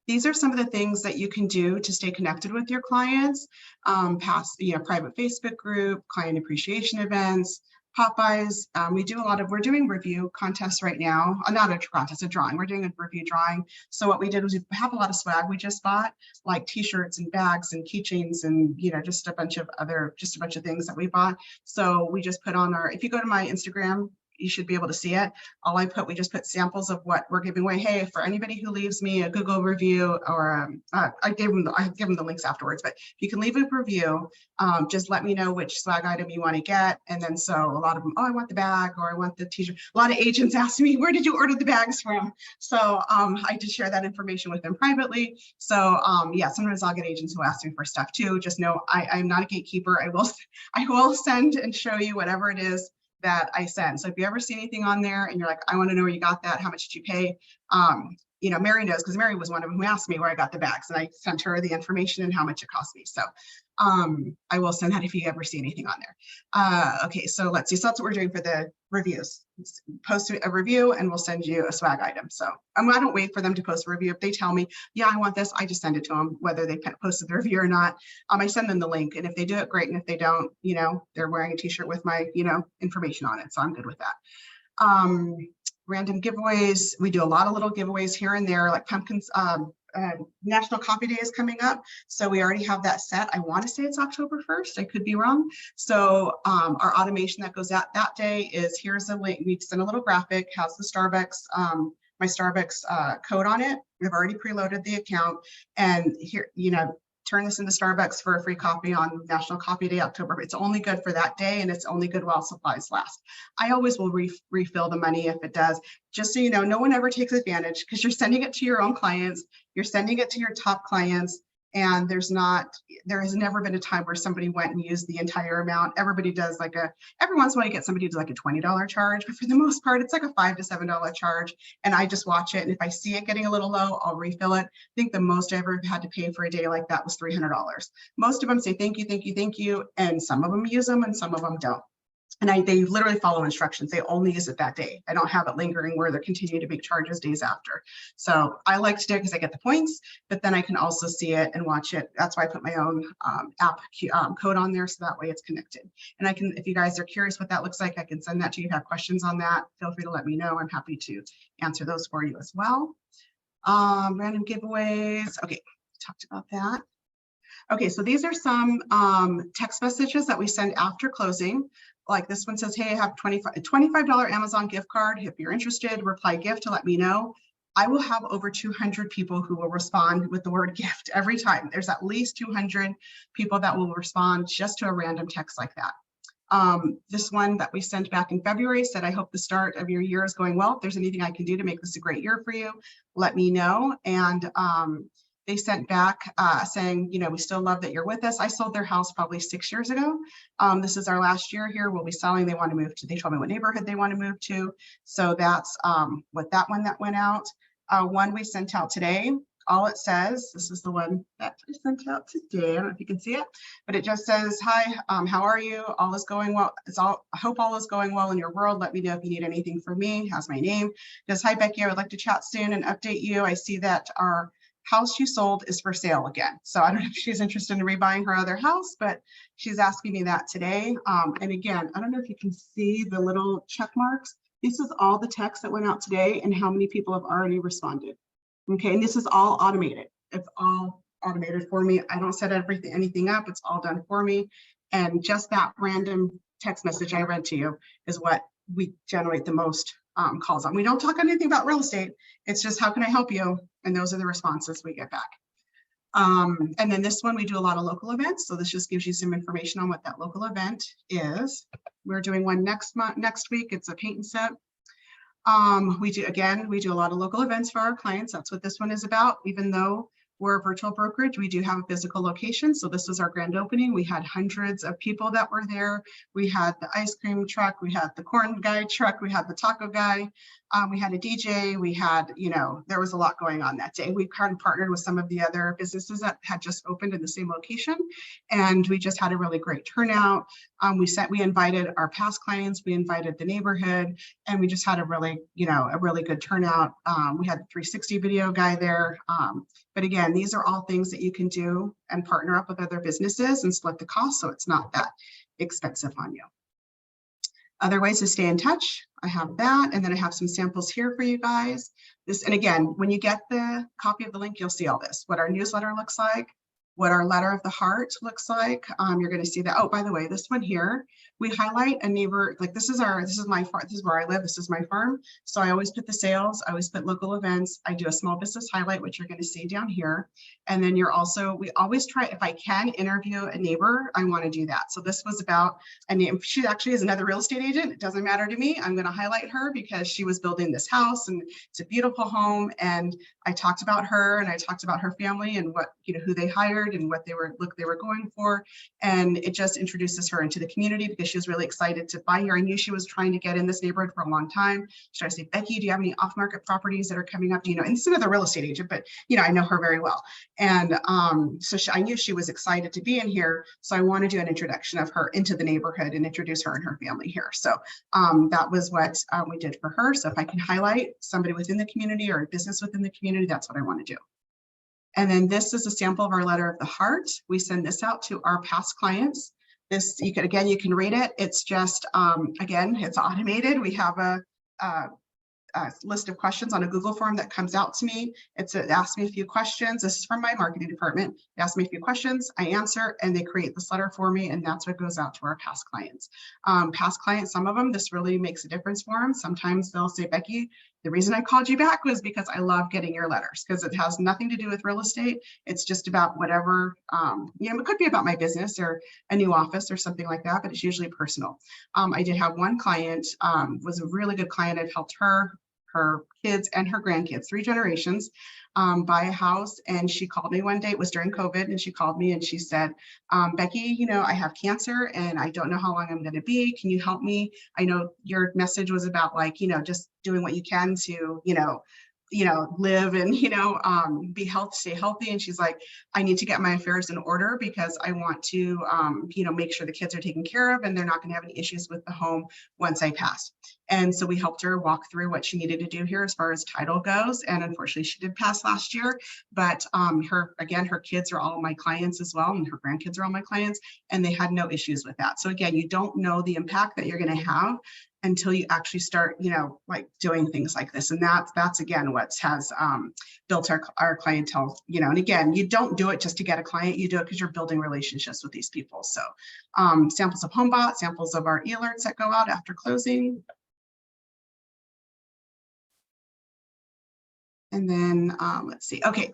these are some of the things that you can do to stay connected with your clients, past, you know, private Facebook group, client appreciation events, Popeyes. We're doing review contests right now. Not a contest, a drawing. We're doing a review drawing. So what we did was we have a lot of swag we just bought, like t-shirts and bags and keychains and, you know, just a bunch of things that we bought. So we just put on if you go to my Instagram, you should be able to see it. We just put samples of what we're giving away. Hey, for anybody who leaves me a Google review, or I give them the links afterwards, but if you can leave a review, just let me know which swag item you want to get. And then so a lot of them, oh, I want the bag, or I want the t-shirt. A lot of agents ask me, where did you order the bags from? So I did share that information with them privately. So yeah, sometimes I'll get agents who ask me for stuff too. Just know I'm not a gatekeeper. I will send and show you whatever it is that I send. So if you ever see anything on there and you're like, I want to know where you got that, how much did you pay? You know, Mary knows, because Mary was one of them who asked me where I got the bags, and I sent her the information and how much it cost me. So I will send that if you ever see anything on there. Okay, so let's see. So that's what we're doing for the reviews. Post a review and we'll send you a swag item. So I don't wait for them to post a review. If they tell me, yeah, I want this, I just send it to them, whether they posted the review or not. I send them the link, and if they do it, great. And if they don't, you know, they're wearing a t-shirt with my, you know, information on it. So I'm good with that. Random giveaways. We do a lot of little giveaways here and there, like pumpkins. National Coffee Day is coming up, so we already have that set. I want to say it's October 1st. I could be wrong. So our automation that goes out that day is, here's a link. We send a little graphic, has the Starbucks, my Starbucks code on it. We've already preloaded the account, and here, you know, turn this into Starbucks for a free coffee on National Coffee Day, October. It's only good for that day, and it's only good while supplies last. I always will refill the money if it does. Just so you know, no one ever takes advantage, because you're sending it to your own clients, you're sending it to your top clients, and there has never been a time where somebody went and used the entire amount. Everybody does like every once in a while you get somebody who does like a $20 charge, but for the most part, it's like a $5 to $7 charge. And I just watch it. And if I see it getting a little low, I'll refill it. I think the most I ever had to pay for a day like that was $300. Most of them say, thank you, thank you, thank you. And some of them use them and some of them don't. And they literally follow instructions. They only use it that day. I don't have it lingering where they're continuing to make charges days after. So I like to do it because I get the points, but then I can also see it and watch it. That's why I put my own app code on there, so that way it's connected. And I can, if you guys are curious what that looks like, I can send that to you. If you have questions on that, feel free to let me know. I'm happy to answer those for you as well. Random giveaways. Okay, talked about that. Okay, so these are some text messages that we send after closing. Like this one says, hey, I have $25 Amazon gift card. If you're interested, reply gift to let me know. I will have over 200 people who will respond with the word gift every time. There's at least 200 people that will respond just to a random text like that. This one that we sent back in February said, I hope the start of your year is going well. If there's anything I can do to make this a great year for you, let me know. And they sent back saying, you know, we still love that you're with us. I sold their house probably 6 years ago. This is our last year here. We'll be selling. They want to move to, they told me what neighborhood they want to move to. So that's what that one that went out. One we sent out today. All it says, this is the one that I sent out today. I don't know if you can see it, but it just says, hi, how are you? All is going well. I hope all is going well in your world. Let me know if you need anything from me. Has my name. It says, hi, Becky, I would like to chat soon and update you. I see that our house you sold is for sale again. So I don't know if she's interested in rebuying her other house, but she's asking me that today. And again, I don't know if you can see the little check marks. This is all the text that went out today and how many people have already responded. Okay, and this is all automated. It's all automated for me. I don't set anything up. It's all done for me. And just that random text message I read to you is what we generate the most calls on. We don't talk anything about real estate. It's just, how can I help you? And those are the responses we get back. And then this one, we do a lot of local events. So this just gives you some information on what that local event is. We're doing one next week. It's a paint and sip. We do a lot of local events for our clients. That's what this one is about. Even though we're a virtual brokerage, we do have a physical location. So this was our grand opening. We had hundreds of people that were there. We had the ice cream truck, we had the corn guy truck, we had the taco guy, we had a DJ, we had, you know, there was a lot going on that day. We kind of partnered with some of the other businesses that had just opened in the same location, and we just had a really great turnout. We invited our past clients, we invited the neighborhood, and we just had a really good turnout. We had the 360 video guy there. But again, these are all things that you can do and partner up with other businesses and split the cost, so it's not that expensive on you. Other ways to stay in touch, I have that, and then I have some samples here for you guys. This, and again, when you get the copy of the link, you'll see all this, what our newsletter looks like, what our letter of the heart looks like. You're going to see that. Oh, by the way, this one here, we highlight a neighbor, like this is my farm, this is where I live, this is my farm. So I always put the sales, I always put local events, I do a small business highlight, which you're going to see down here. And then we always try, if I can interview a neighbor, I want to do that. So this was about a name, she actually is another real estate agent. It doesn't matter to me. I'm going to highlight her because she was building this house and it's a beautiful home. And I talked about her and I talked about her family and what, you know, who they hired and what they were going for. And it just introduces her into the community because she was really excited to buy here. I knew she was trying to get in this neighborhood for a long time. She tried to say, Becky, do you have any off-market properties that are coming up? Do you know? And this is another real estate agent, but you know, I know her very well. And I knew she was excited to be in here. So I want to do an introduction of her into the neighborhood and introduce her and her family here. So that was what we did for her. So if I can highlight somebody within the community or a business within the community, that's what I want to do. And then this is a sample of our letter of the heart. We send this out to our past clients. This, you can read it. It's just, again, it's automated. We have a list of questions on a Google form that comes out to me. It asks me a few questions. This is from my marketing department. It asks me a few questions, I answer, and they create this letter for me, and that's what goes out to our past clients. Past clients, some of them, this really makes a difference for them. Sometimes they'll say, Becky, The reason I called you back was because I love getting your letters, because it has nothing to do with real estate. It's just about whatever, it could be about my business or a new office or something like that, but it's usually personal. I did have one client, was a really good client. I've helped her kids and her grandkids, 3 generations, buy a house. And she called me one day, it was during COVID, and she called me and she said, Becky, I have cancer and I don't know how long I'm going to be. Can you help me? I know your message was about like, just doing what you can to, live and, stay healthy. And she's like, I need to get my affairs in order because I want to, make sure the kids are taken care of and they're not going to have any issues with the home once I pass. And so we helped her walk through what she needed to do here as far as title goes. And unfortunately she did pass last year, but her kids are all my clients as well. And her grandkids are all my clients, and they had no issues with that. So again, you don't know the impact that you're going to have until you actually start, like doing things like this. And that's again, what has built our clientele, and again, you don't do it just to get a client, you do it because you're building relationships with these people. So samples of HomeBot, samples of our e-alerts that go out after closing. And then let's see, okay.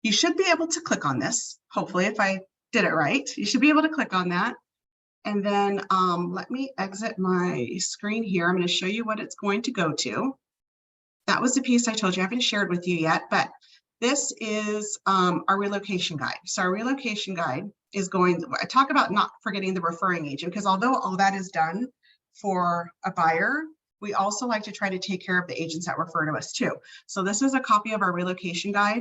You should be able to click on this. Hopefully, if I did it right, you should be able to click on that. And then let me exit my screen here. I'm going to show you what it's going to go to. That was the piece I told you I haven't shared with you yet, but this is our relocation guide. So our relocation guide is I talk about not forgetting the referring agent, because although all that is done for a buyer, we also like to try to take care of the agents that refer to us too. So this is a copy of our relocation guide.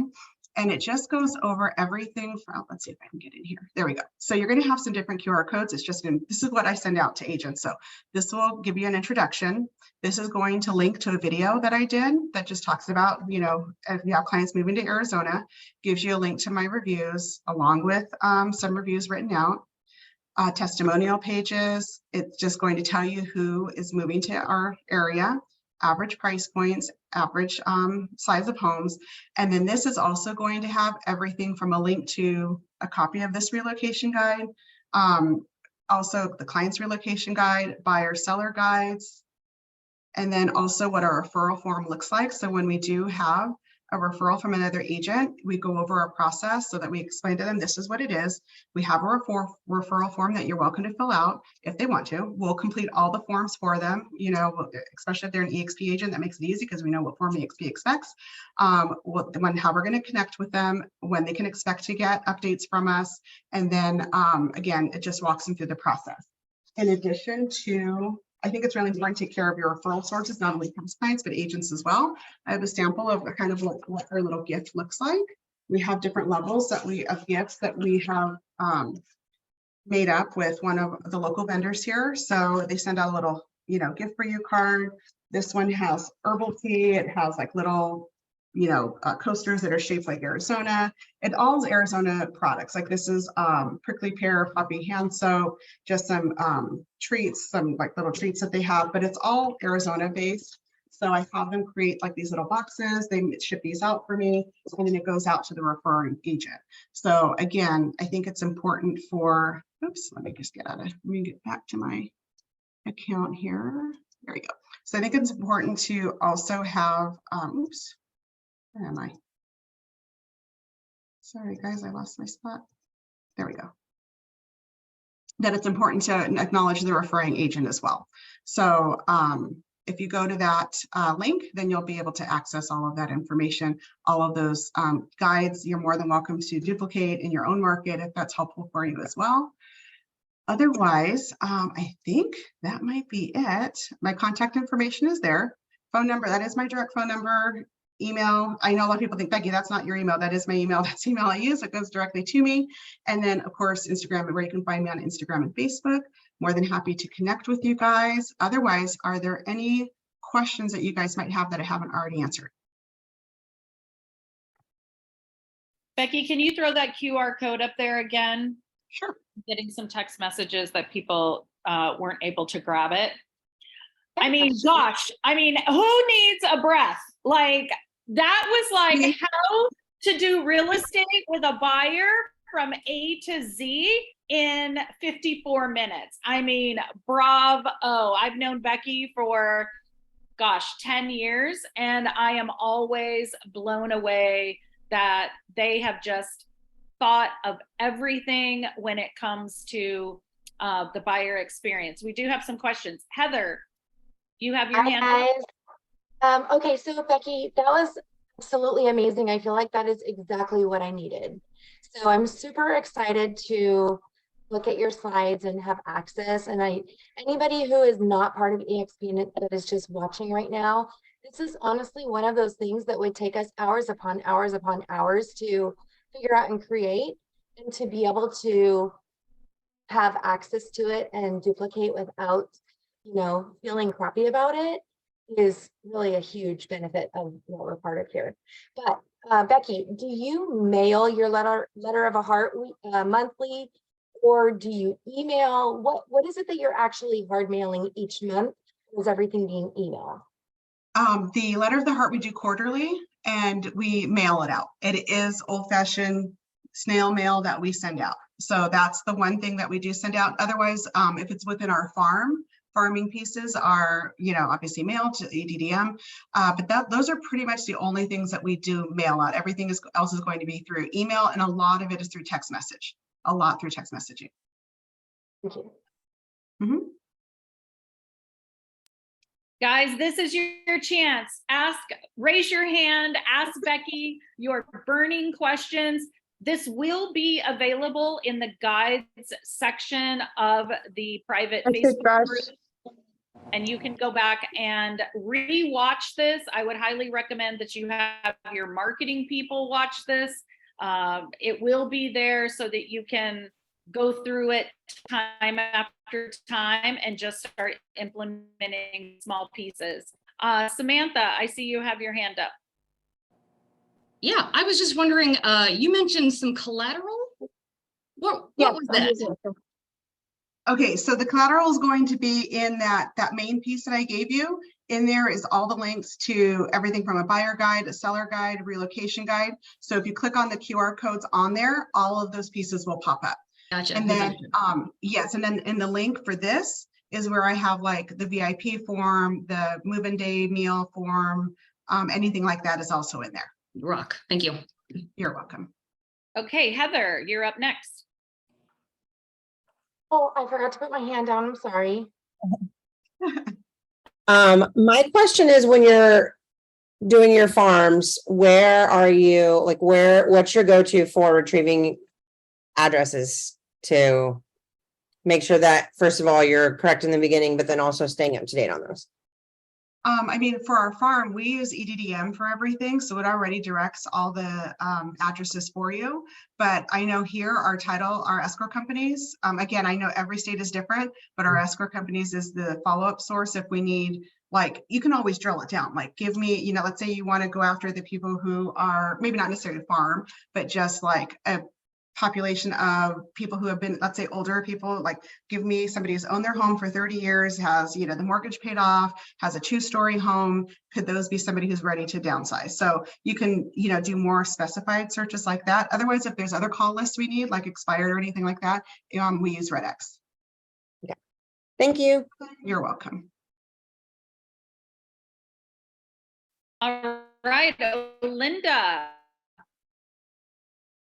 And it just goes over everything from, let's see if I can get in here. There we go. So you're going to have some different QR codes. This is what I send out to agents. So this will give you an introduction. This is going to link to a video that I did that just talks about, if you have clients moving to Arizona, gives you a link to my reviews along with some reviews written out. Testimonial pages. It's just going to tell you who is moving to our area, average price points, average size of homes. And then this is also going to have everything from a link to a copy of this relocation guide, also the client's relocation guide, buyer seller guides, and then also what our referral form looks like. So when we do have a referral from another agent, we go over our process so that we explain to them, this is what it is. We have a referral form that you're welcome to fill out if they want to. We'll complete all the forms for them, especially if they're an EXP agent, that makes it easy because we know what form EXP expects, how we're going to connect with them, when they can expect to get updates from us. And then again, it just walks them through the process. In addition to, I think it's really important to take care of your referral sources, not only past clients, but agents as well. I have a sample of kind of what our little gift looks like. We have different levels of gifts that we have made up with one of the local vendors here. So they send out a little, gift for you card. This one has herbal tea. It has like little, coasters that are shaped like Arizona. It all is Arizona products. Like this is prickly pear poppy hand soap, just some treats, some like little treats that they have, but it's all Arizona based. So I have them create like these little boxes. They ship these out for me, and then it goes out to the referring agent. So again, I think it's important for, oops, let me get back to my account here. There we go. So I think it's important to also have, oops, where am I? Sorry, guys, I lost my spot. There we go. That it's important to acknowledge the referring agent as well. So if you go to that link, then you'll be able to access all of that information, all of those guides. You're more than welcome to duplicate in your own market if that's helpful for you as well. Otherwise, I think that might be it. My contact information is there. Phone number, that is my direct phone number. Email, I know a lot of people think, Becky, that's not your email. That is my email. That's the email I use. It goes directly to me. And then, of course, Instagram, where you can find me on Instagram and Facebook. More than happy to connect with you guys. Otherwise, are there any questions that you guys might have that I haven't already answered?
Becky, can you throw that QR code up there again?
Sure.
Getting some text messages that people weren't able to grab it. I mean, gosh, who needs a breath? Like, that was like how to do real estate with a buyer from A to Z in 54 minutes. I mean, bravo. I've known Becky for gosh, 10 years. And I am always blown away that they have just thought of everything when it comes to the buyer experience. We do have some questions. Heather, you have your hand up.
Guys. Okay, so Becky, that was absolutely amazing. I feel like that is exactly what I needed. So I'm super excited to look at your slides and have access. And anybody who is not part of EXP and that is just watching right now, this is honestly one of those things that would take us hours upon hours upon hours to figure out and create, and to be able to have access to it and duplicate without, you know, feeling crappy about it is really a huge benefit of what we're part of here. But Becky, do you mail your letter of a heart monthly, or do you email? What is it that you're actually hard mailing each month? Or is everything being emailed?
The letter of the heart we do quarterly, and we mail it out. It is old-fashioned snail mail that we send out. So that's the one thing that we do send out. Otherwise, if it's within our farming pieces are, you know, obviously mailed to EDDM, but those are pretty much the only things that we do mail out. Everything else is going to be through email, and a lot of it is through text message. A lot through text messaging.
Thank you.
Mm-hmm.
Guys, this is your chance. Raise your hand, ask Becky your burning questions. This will be available in the guides section of the private Facebook group. And you can go back and re-watch this. I would highly recommend that you have your marketing people watch this. It will be there so that you can go through it time after time and just start implementing small pieces. Samantha, I see you have your hand up.
Yeah, I was just wondering, you mentioned some collateral. What was that?
Okay, so the collateral is going to be in that main piece that I gave you. In there is all the links to everything from a buyer guide, a seller guide, a relocation guide. So if you click on the QR codes on there, all of those pieces will pop up.
Gotcha.
And then, yes, and then in the link for this is where I have like the VIP form, the move-in day meal form, anything like that is also in there.
Rock. Thank you.
You're welcome.
Okay, Heather, you're up next.
Oh, I forgot to put my hand down. I'm sorry.
My question is, when you're doing your farms, where are you, like, what's your go-to for retrieving addresses to make sure that, first of all, you're correct in the beginning, but then also staying up to date on those?
I mean, for our farm, we use EDDM for everything, so it already directs all the addresses for you. But I know here, our escrow companies, again, I know every state is different, but our escrow companies is the follow-up source. If we need, like, you can always drill it down. Like, give me, you know, let's say you want to go after the people who are maybe not necessarily farm, but just like a population of people who have been, let's say, older people. Like, give me somebody who's owned their home for 30 years, has, you know, the mortgage paid off, has a 2-story home. Could those be somebody who's ready to downsize? So you can, you know, do more specified searches like that. Otherwise, if there's other call lists we need, like expired or anything like that, we use RedX.
Okay. Thank you.
You're welcome.
All right, Linda.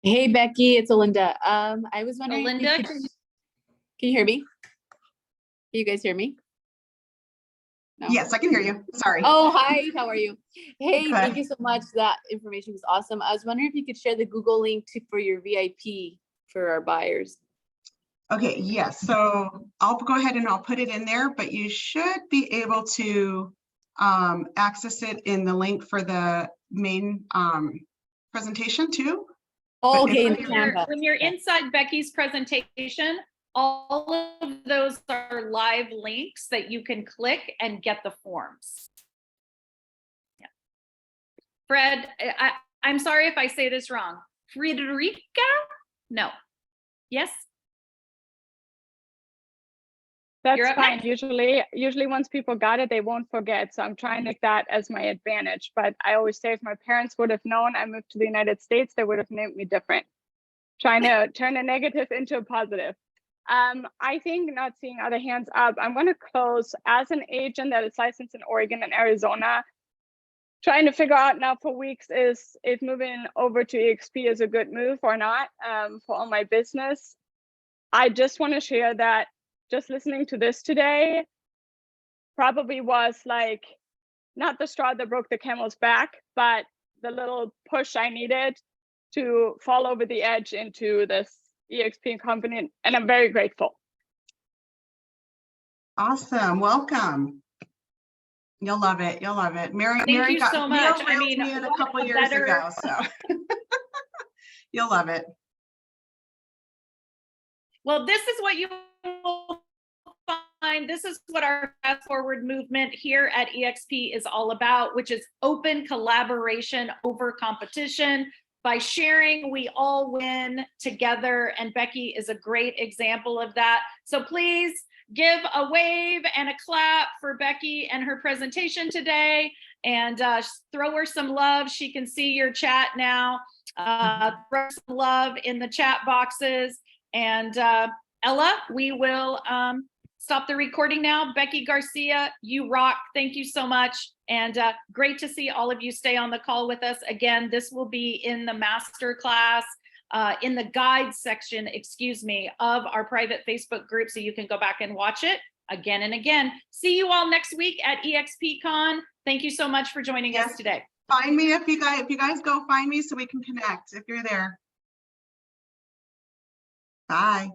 Hey, Becky, it's Olinda. I was wondering,
Olinda,
can you hear me? Can you guys hear me? No?
Yes, I can hear you. Sorry.
Oh, hi, how are you? Hey,
Good.
thank you so much. That information was awesome. I was wondering if you could share the Google link for your VIP for our buyers.
Okay, yes. So I'll go ahead and I'll put it in there, but you should be able to access it in the link for the main presentation too.
Oh, okay, in
when you're inside Becky's presentation, all of those are live links that you can click and get the forms. Yeah. Fred, I'm sorry if I say this wrong. Frederica? No. Yes?
That's
You're up
fine.
next.
Usually once people got it, they won't forget. So I'm trying to make that as my advantage. But I always say if my parents would have known I moved to the United States, they would have named me different. Trying to turn a negative into a positive. I think not seeing other hands up, I'm going to close. As an agent that is licensed in Oregon and Arizona, trying to figure out now for weeks is if moving over to EXP is a good move or not for all my business. I just want to share that just listening to this today probably was like not the straw that broke the camel's back, but the little push I needed to fall over the edge into this EXP company, and I'm very grateful.
Awesome. Welcome. You'll love it. You'll love it. Mary
you
got
so much. I
reeled
mean,
me in a
what
couple
a
years
better-
ago, so you'll love it.
Well, this is what you will find. This is what our fast forward movement here at EXP is all about, which is open collaboration over competition. By sharing, we all win together, and Becky is a great example of that. So please give a wave and a clap for Becky and her presentation today, and throw her some love. She can see your chat now. Throw some love in the chat boxes. And Ella, we will stop the recording now. Becky Garcia, you rock. Thank you so much. And great to see all of you stay on the call with us. Again, this will be in the master class, in the guide section, excuse me, of our private Facebook group. So you can go back and watch it again and again. See you all next week at EXPCon. Thank you so much for joining us today.
Find me if you guys go find me so we can connect if you're there. Bye.